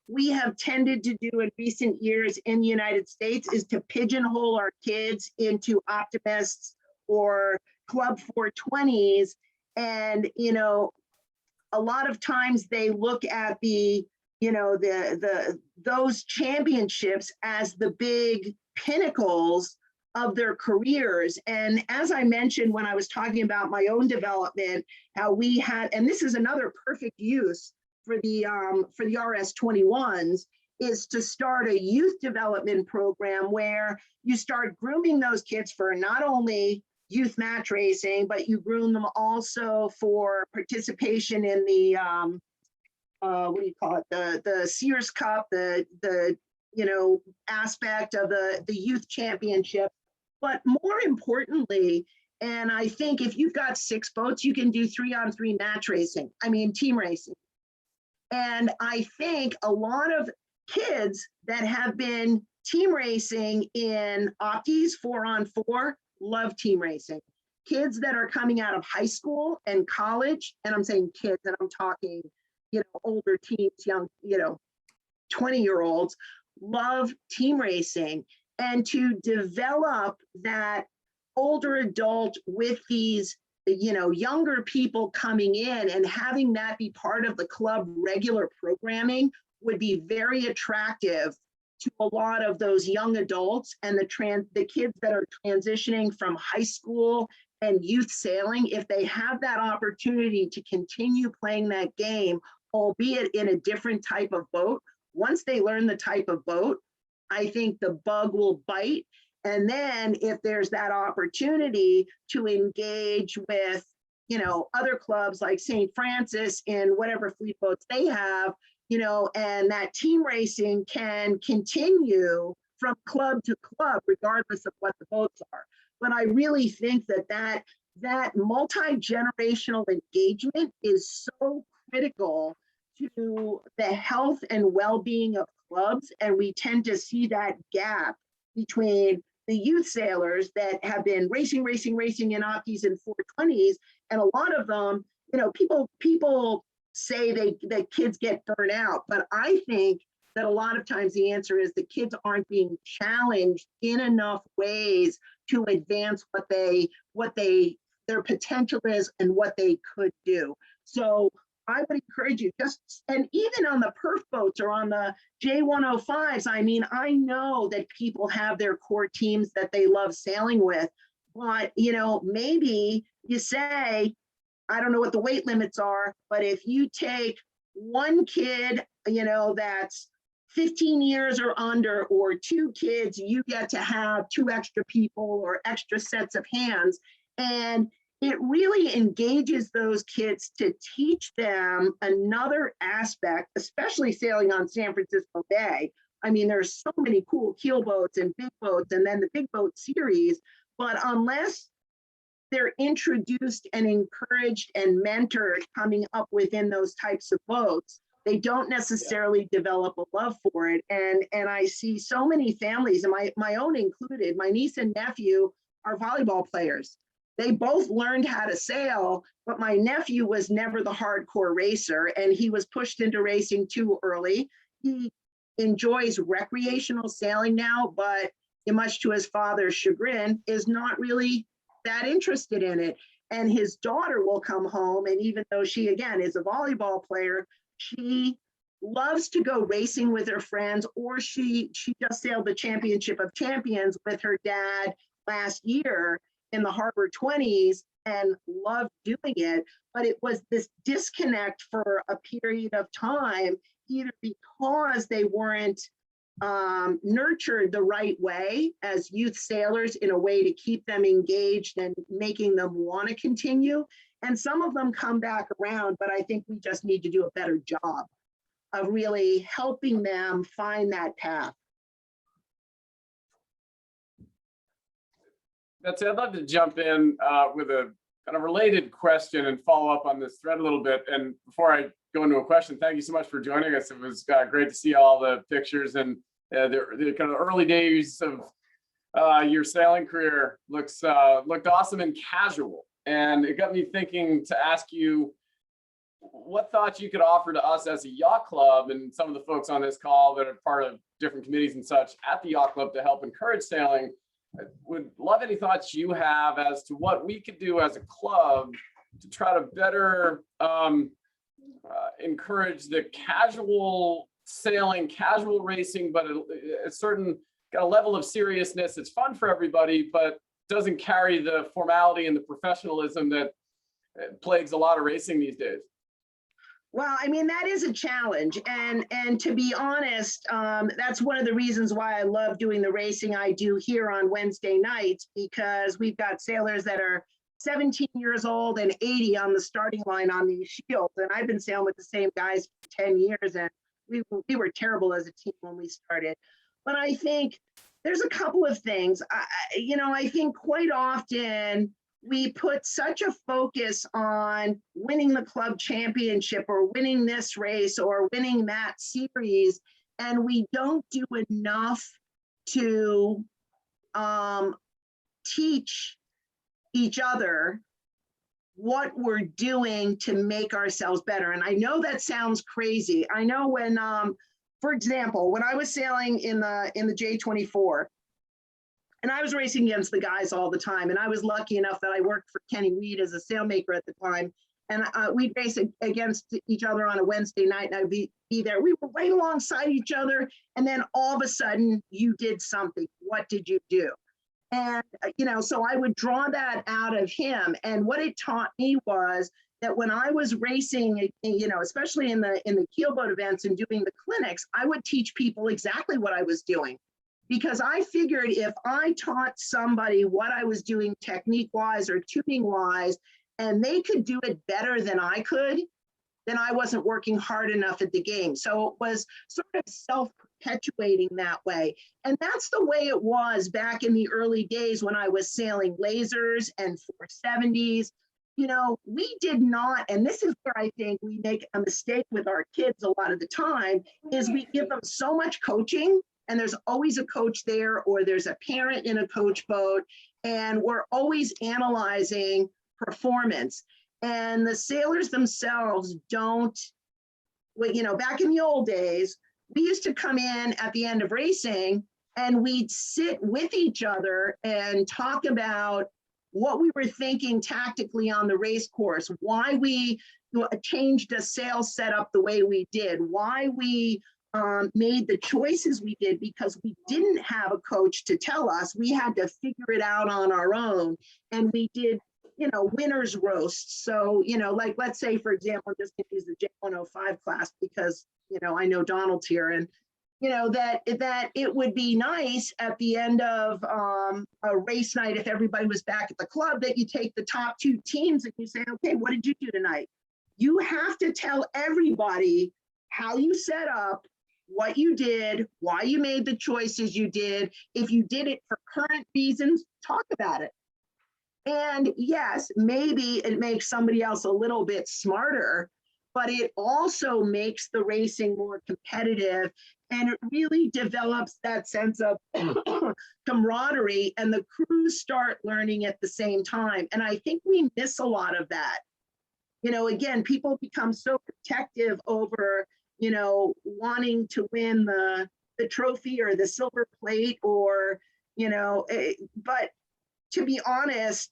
we have tended to do in recent years in the United States is to pigeonhole our kids into optimists or Club 420s. And, you know, a lot of times they look at the, you know, those championships as the big pinnacles of their careers. And as I mentioned when I was talking about my own development, how we had, and this is another perfect use for the RS21s, is to start a youth development program where you start grooming those kids for not only youth match racing, but you groom them also for participation in the what do you call it? The Sears Cup, the you know, aspect of the youth championship. But more importantly, and I think if you've got 6 boats, you can do 3-on-3 match racing. I mean, team racing. And I think a lot of kids that have been team racing in Opties 4-on-4 love team racing. Kids that are coming out of high school and college, and I'm saying kids, and I'm talking, you know, older teens, young, you know, 20-year-olds, love team racing. And to develop that older adult with these, you know, younger people coming in and having that be part of the club regular programming would be very attractive to a lot of those young adults and the kids that are transitioning from high school and youth sailing. If they have that opportunity to continue playing that game, albeit in a different type of boat, once they learn the type of boat, I think the bug will bite. And then if there's that opportunity to engage with, you know, other clubs like St. Francis in whatever fleet boats they have, you know, and that team racing can continue from club to club, regardless of what the boats are. But I really think that multi-generational engagement is so critical to the health and well-being of clubs. And we tend to see that gap between the youth sailors that have been racing in Opties and 420s. And a lot of them, you know, people say that kids get burnt out, but I think that a lot of times the answer is the kids aren't being challenged in enough ways to advance what their potential is and what they could do. So I would encourage you and even on the perf boats or on the J105s, I mean, I know that people have their core teams that they love sailing with, but, you know, maybe you say, I don't know what the weight limits are, but if you take one kid, you know, that's 15 years or under, or 2 kids, you get to have 2 extra people or extra sets of hands. And it really engages those kids to teach them another aspect, especially sailing on San Francisco Bay. I mean, there's so many cool keel boats and big boats and then the big boat series, but unless they're introduced and encouraged and mentored coming up within those types of boats, they don't necessarily develop a love for it. And I see so many families, and my own included, my niece and nephew are volleyball players. They both learned how to sail, but my nephew was never the hardcore racer, and he was pushed into racing too early. He enjoys recreational sailing now, but much to his father's chagrin, is not really that interested in it. And his daughter will come home, and even though she, again, is a volleyball player, she loves to go racing with her friends, or she just sailed the Championship of Champions with her dad last year in the Harbor 20s and loved doing it. But it was this disconnect for a period of time, either because they weren't nurtured the right way as youth sailors in a way to keep them engaged and making them want to continue. And some of them come back around, but I think we just need to do a better job of really helping them find that path. Betsy, I'd love to jump in with a kind of related question and follow up on this thread a little bit. And before I go into a question, thank you so much for joining us. It was great to see all the pictures and the kind of early days of your sailing career looked awesome and casual. And it got me thinking to ask you what thoughts you could offer to us as a yacht club and some of the folks on this call that are part of different committees and such at the yacht club to help encourage sailing. I would love any thoughts you have as to what we could do as a club to try to better encourage the casual sailing, casual racing, but a certain got a level of seriousness. It's fun for everybody, but doesn't carry the formality and the professionalism that plagues a lot of racing these days. Well, I mean, that is a challenge. And to be honest, that's one of the reasons why I love doing the racing I do here on Wednesday nights, because we've got sailors that are 17 years old and 80 on the starting line on these shields. And I've been sailing with the same guys for 10 years, and we were terrible as a team when we started. But I think there's a couple of things. I think quite often we put such a focus on winning the club championship or winning this race or winning that series, and we don't do enough to teach each other what we're doing to make ourselves better. And I know that sounds crazy. I know when, for example, when I was sailing in the J24, and I was racing against the guys all the time. And I was lucky enough that I worked for Kenny Reed as a sailmaker at the time. And we'd race against each other on a Wednesday night, and I'd be there. We were right alongside each other. And then all of a sudden you did something. What did you do? And, so I would draw that out of him. And what it taught me was that when I was racing, especially in the keelboat events and doing the clinics, I would teach people exactly what I was doing. Because I figured if I taught somebody what I was doing technique-wise or tuning-wise, and they could do it better than I could, then I wasn't working hard enough at the game. So it was sort of self-perpetuating that way. And that's the way it was back in the early days when I was sailing lasers and 470s. We did not, and this is where I think we make a mistake with our kids a lot of the time, is we give them so much coaching. And there's always a coach there, or there's a parent in a coach boat, and we're always analyzing performance. And the sailors themselves don't, back in the old days, we used to come in at the end of racing and we'd sit with each other and talk about what we were thinking tactically on the race course, why we changed a sail setup the way we did, why we made the choices we did, because we didn't have a coach to tell us. We had to figure it out on our own. And we did, winner's roasts. So, like, let's say, for example, I'm just going to use the J105 class because, I know Donald's here, and, that it would be nice at the end of a race night, if everybody was back at the club, that you take the top two teams and you say, okay, what did you do tonight? You have to tell everybody how you set up, what you did, why you made the choices you did. If you did it for current reasons, talk about it. And yes, maybe it makes somebody else a little bit smarter, but it also makes the racing more competitive, and it really develops that sense of camaraderie, and the crews start learning at the same time. And I think we miss a lot of that. Again, people become so protective over wanting to win the trophy or the silver plate, or, but to be honest,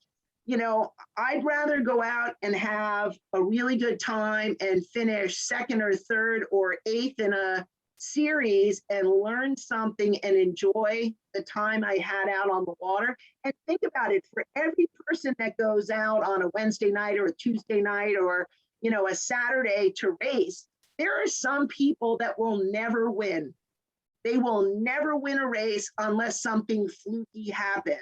I'd rather go out and have a really good time and finish second or third or eighth in a series and learn something and enjoy the time I had out on the water. And think about it, for every person that goes out on a Wednesday night or a Tuesday night or, a Saturday to race, there are some people that will never win. They will never win a race unless something fluky happens.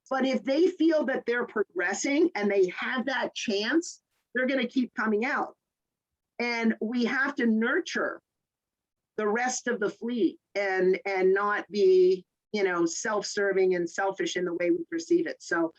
But if they feel that they're progressing and they have that chance, they're going to keep coming out. And we have to nurture the rest of the fleet and not be, self-serving and selfish in the way we perceive it. So,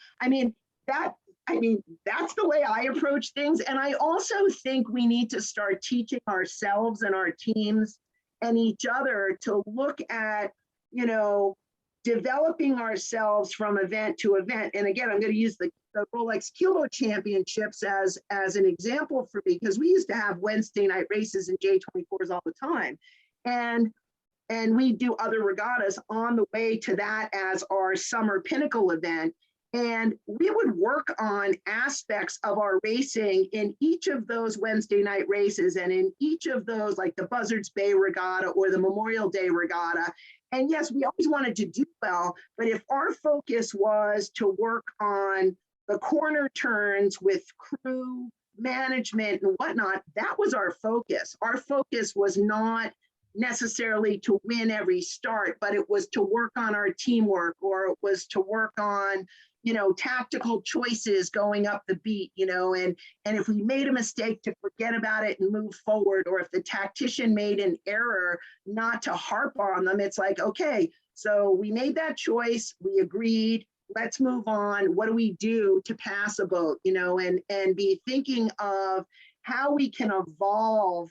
that's the way I approach things. And I also think we need to start teaching ourselves and our teams and each other to look at, you know, developing ourselves from event to event. And again, I'm going to use the Rolex Keelboat Championships as an example for me, because we used to have Wednesday night races in J24s all the time. And we do other regattas on the way to that as our summer pinnacle event. And we would work on aspects of our racing in each of those Wednesday night races and in each of those, like the Buzzards Bay Regatta or the Memorial Day Regatta. And yes, we always wanted to do well, but if our focus was to work on the corner turns with crew management and whatnot, that was our focus. Our focus was not necessarily to win every start, but it was to work on our teamwork, or it was to work on, you know, tactical choices going up the beat, you know, and if we made a mistake, to forget about it and move forward, or if the tactician made an error, not to harp on them. It's like, okay, so we made that choice, we agreed, let's move on. What do we do to pass a boat, you know, and be thinking of how we can evolve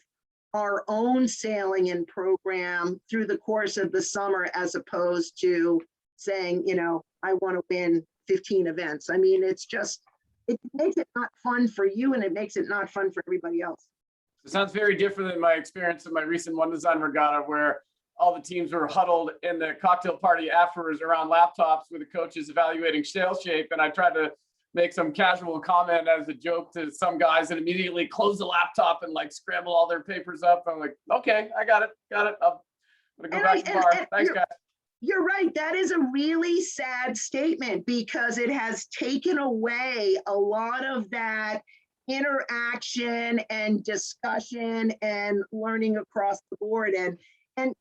our own sailing and program through the course of the summer, as opposed to saying, you know, I want to win 15 events. I mean, it's just, it makes it not fun for you, and it makes it not fun for everybody else. It sounds very different than my experience in my recent One Design Regatta, where all the teams were huddled in the cocktail party afterwards around laptops with the coaches evaluating sail shape. And I tried to make some casual comment as a joke to some guys and immediately close the laptop and like scramble all their papers up. I'm like, okay, I got it. I'm gonna go back to the bar. Thanks, guys. You're right. That is a really sad statement, because it has taken away a lot of that interaction and discussion and learning across the board. And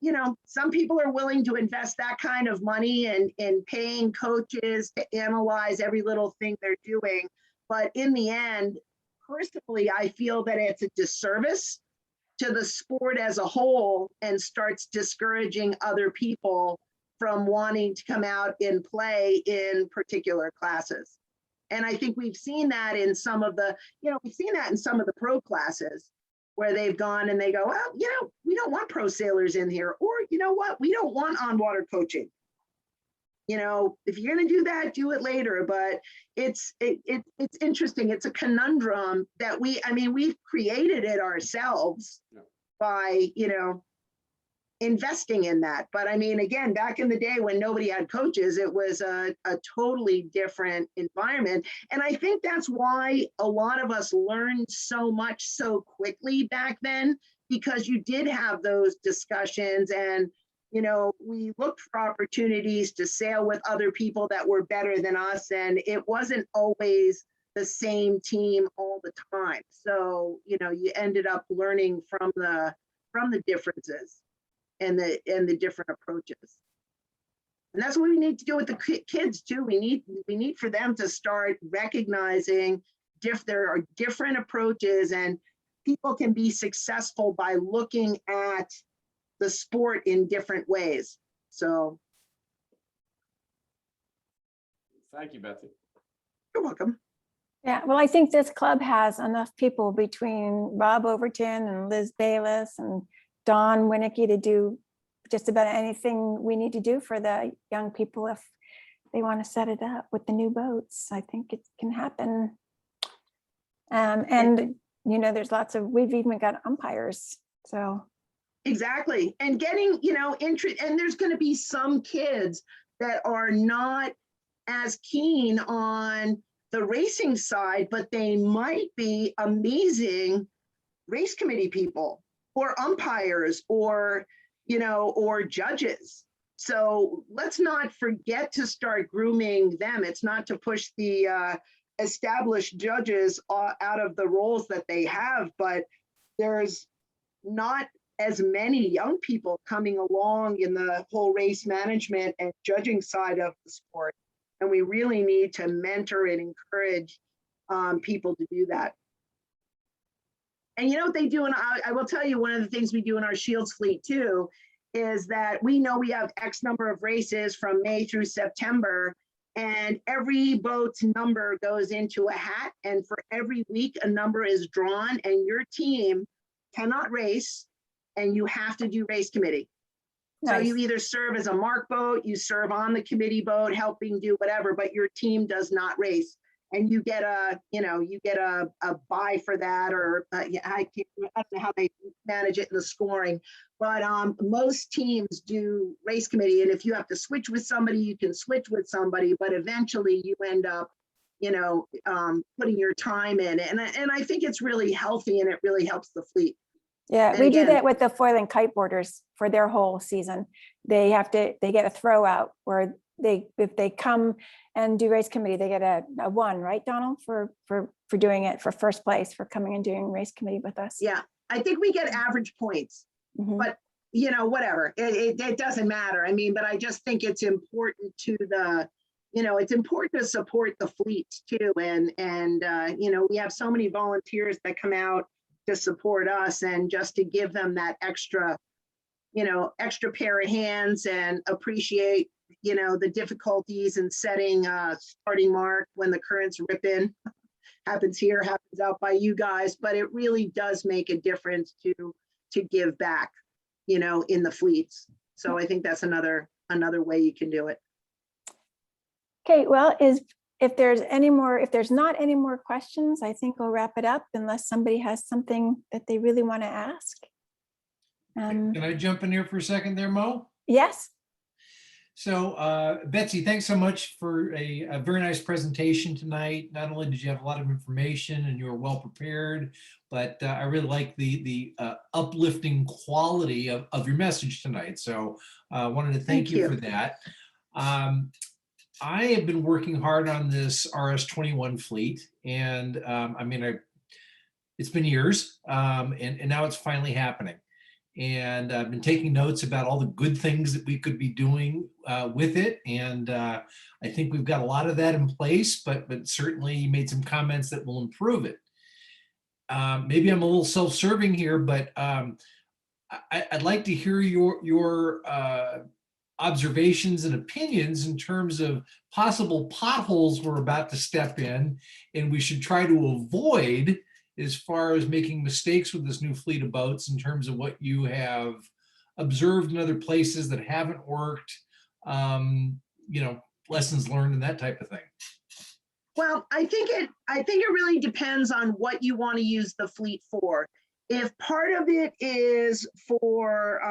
you know, some people are willing to invest that kind of money in paying coaches to analyze every little thing they're doing. But in the end, personally, I feel that it's a disservice to the sport as a whole, and starts discouraging other people from wanting to come out and play in particular classes. And I think we've seen that in some of the, you know, we've seen that in some of the pro classes, where they've gone and they go, well, you know, we don't want pro sailors in here, or you know what, we don't want on-water coaching. You know, if you're going to do that, do it later. But it's interesting. It's a conundrum that we've created it ourselves by, you know, investing in that. But I mean, again, back in the day when nobody had coaches, it was a totally different environment. And I think that's why a lot of us learned so much so quickly back then, because you did have those discussions, and, you know, we looked for opportunities to sail with other people that were better than us. And it wasn't always the same team all the time. So, you know, you ended up learning from the differences and the different approaches. And that's what we need to do with the kids too. We need for them to start recognizing there are different approaches, and people can be successful by looking at the sport in different ways. So. Thank you, Betsy. You're welcome. Yeah, well, I think this club has enough people between Rob Overton and Liz Bayless and Dawn Winnicky to do just about anything we need to do for the young people if they want to set it up with the new boats. I think it can happen. And, you know, we've even got umpires, so. Exactly. And getting, you know, interest, and there's going to be some kids that are not as keen on the racing side, but they might be amazing race committee people, or umpires, or, you know, or judges. So let's not forget to start grooming them. It's not to push the established judges out of the roles that they have, but there's not as many young people coming along in the whole race management and judging side of the sport. And we really need to mentor and encourage people to do that. And you know what they do, and I will tell you, one of the things we do in our Shields fleet too, is that we know we have X number of races from May through September, and every boat's number goes into a hat, and for every week a number is drawn, and your team cannot race and you have to do race committee. So Nice. you either serve as a mark boat, you serve on the committee boat, helping do whatever, but your team does not race. And you get a, you get a buy for that, or I don't know how they manage it in the scoring, but most teams do race committee. And if you have to switch with somebody, you can switch with somebody, but eventually you end up, putting your time in. And I think it's really healthy, and it really helps the fleet. Yeah, And we do again- that with the foil and kite boarders for their whole season. They get a throw out where if they come and do race committee, they get a one, right, Donald, for doing it, for first place, for coming and doing race committee with us. Yeah, I think we get average points, Mhm. but whatever, it doesn't matter. I mean, but I just think it's important to it's important to support the fleets too. And we have so many volunteers that come out to support us, and just to give them that extra pair of hands, and appreciate, the difficulties in setting a starting mark when the currents rip in. Happens here, happens out by you guys, but it really does make a difference to give back, in the fleets. So I think that's another way you can do it. Okay, well, if there's not any more questions, I think we'll wrap it up, unless somebody has something that they really want to ask. Can I jump in here for a second there, Mo? Yes. So Betsy, thanks so much for a very nice presentation tonight. Not only did you have a lot of information and you were well prepared, but I really like the uplifting quality of your message tonight. So I wanted to thank you for that. I have been working hard on this RS-21 fleet, and it's been years, and now it's finally happening. And I've been taking notes about all the good things that we could be doing with it. And I think we've got a lot of that in place, but certainly you made some comments that will improve it. Maybe I'm a little self-serving here, but I'd like to hear your observations and opinions in terms of possible potholes we're about to step in and we should try to avoid, as far as making mistakes with this new fleet of boats, in terms of what you have observed in other places that haven't worked, lessons learned and that type of thing. Well, I think it really depends on what you want to use the fleet for. If part of it is for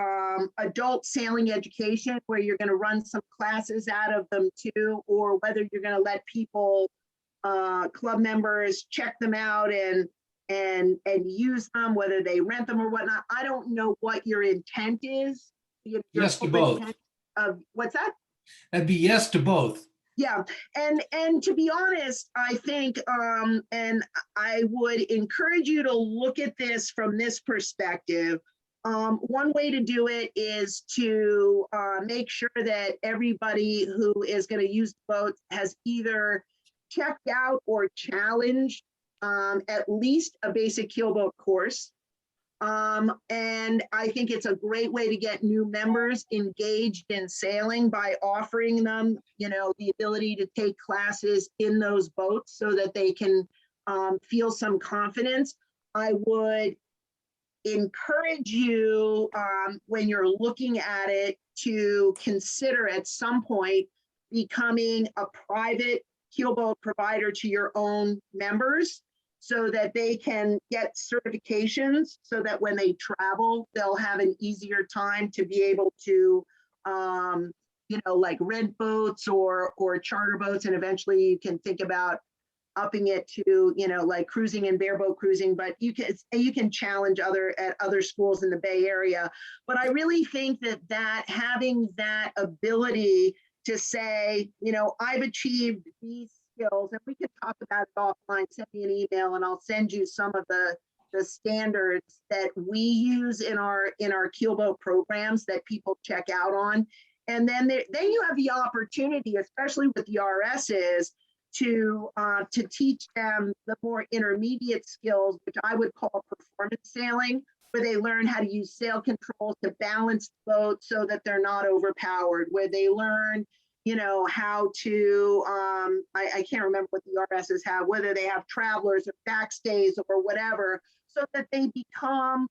adult sailing education, where you're going to run some classes out of them too, or whether you're going to let people, club members, check them out and use them, whether they rent them or whatnot. I don't know what your intent is. Yes to both. What's that? That'd be yes to both. Yeah, and to be honest, I think, and I would encourage you to look at this from this perspective. One way to do it is to make sure that everybody who is going to use the boat has either checked out or challenged at least a basic keelboat course. And I think it's a great way to get new members engaged in sailing by offering them, the ability to take classes in those boats so that they can feel some confidence. I would encourage you, when you're looking at it, to consider at some point becoming a private keelboat provider to your own members, so that they can get certifications, so that when they travel, they'll have an easier time to be able to, like rent boats or charter boats. And eventually you can think about upping it to, like cruising and bareboat cruising, but you can challenge at other schools in the Bay Area. But I really think that having that ability to say, I've achieved these skills, and we could talk about it offline. Send me an email and I'll send you some of the standards that we use in our keelboat programs that people check out on. And then you have the opportunity, especially with the RSs, to teach them the more intermediate skills, which I would call performance sailing, where they learn how to use sail controls to balance the boat so that they're not overpowered, where they learn how to, I can't remember what the RSs have, whether they have travelers or backstays or whatever, so that they become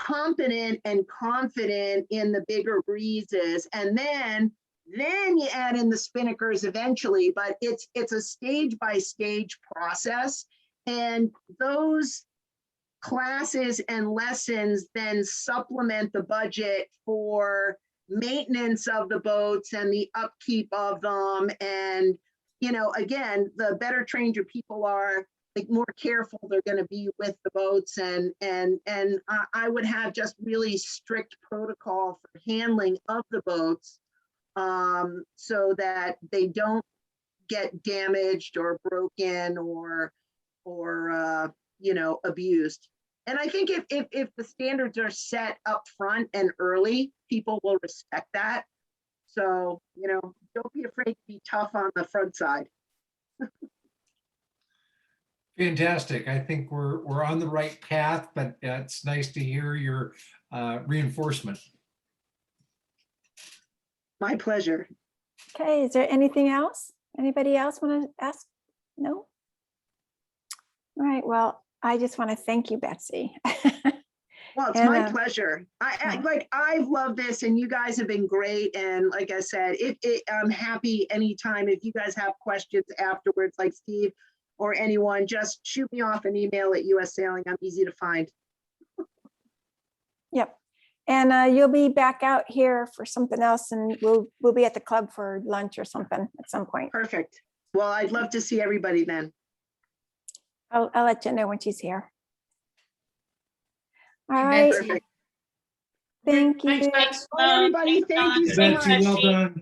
competent and confident in the bigger breezes. And then you add in the spinnakers eventually, but it's a stage by stage process. And those classes and lessons then supplement the budget for maintenance of the boats and the upkeep of them. And, you know, again, the better trained your people are, the more careful they're going to be with the boats. And I would have just really strict protocol for handling of the boats, so that they don't get damaged or broken or you know, abused. And I think if the standards are set up front and early, people will respect that. So, you know, don't be afraid to be tough on the front side. Fantastic. I think we're on the right path, but it's nice to hear your reinforcement. My pleasure. Okay, is there anything else? Anybody else want to ask? No? All right, well, I just want to thank you, Betsy. Well, it's my pleasure. I've loved this, and you guys have been great. And like I said, I'm happy anytime if you guys have questions afterwards, like Steve or anyone, just shoot me off an email at US Sailing. I'm easy to find. Yep. And you'll be back out here for something else, and we'll be at the club for lunch or something at some point. Perfect. Well, I'd love to see everybody then. I'll let you know when she's here. All And right. Betsy, Perfect. Thank you. Thanks, Betsy. Bye, everybody. Thank you so Betsy, much. well done.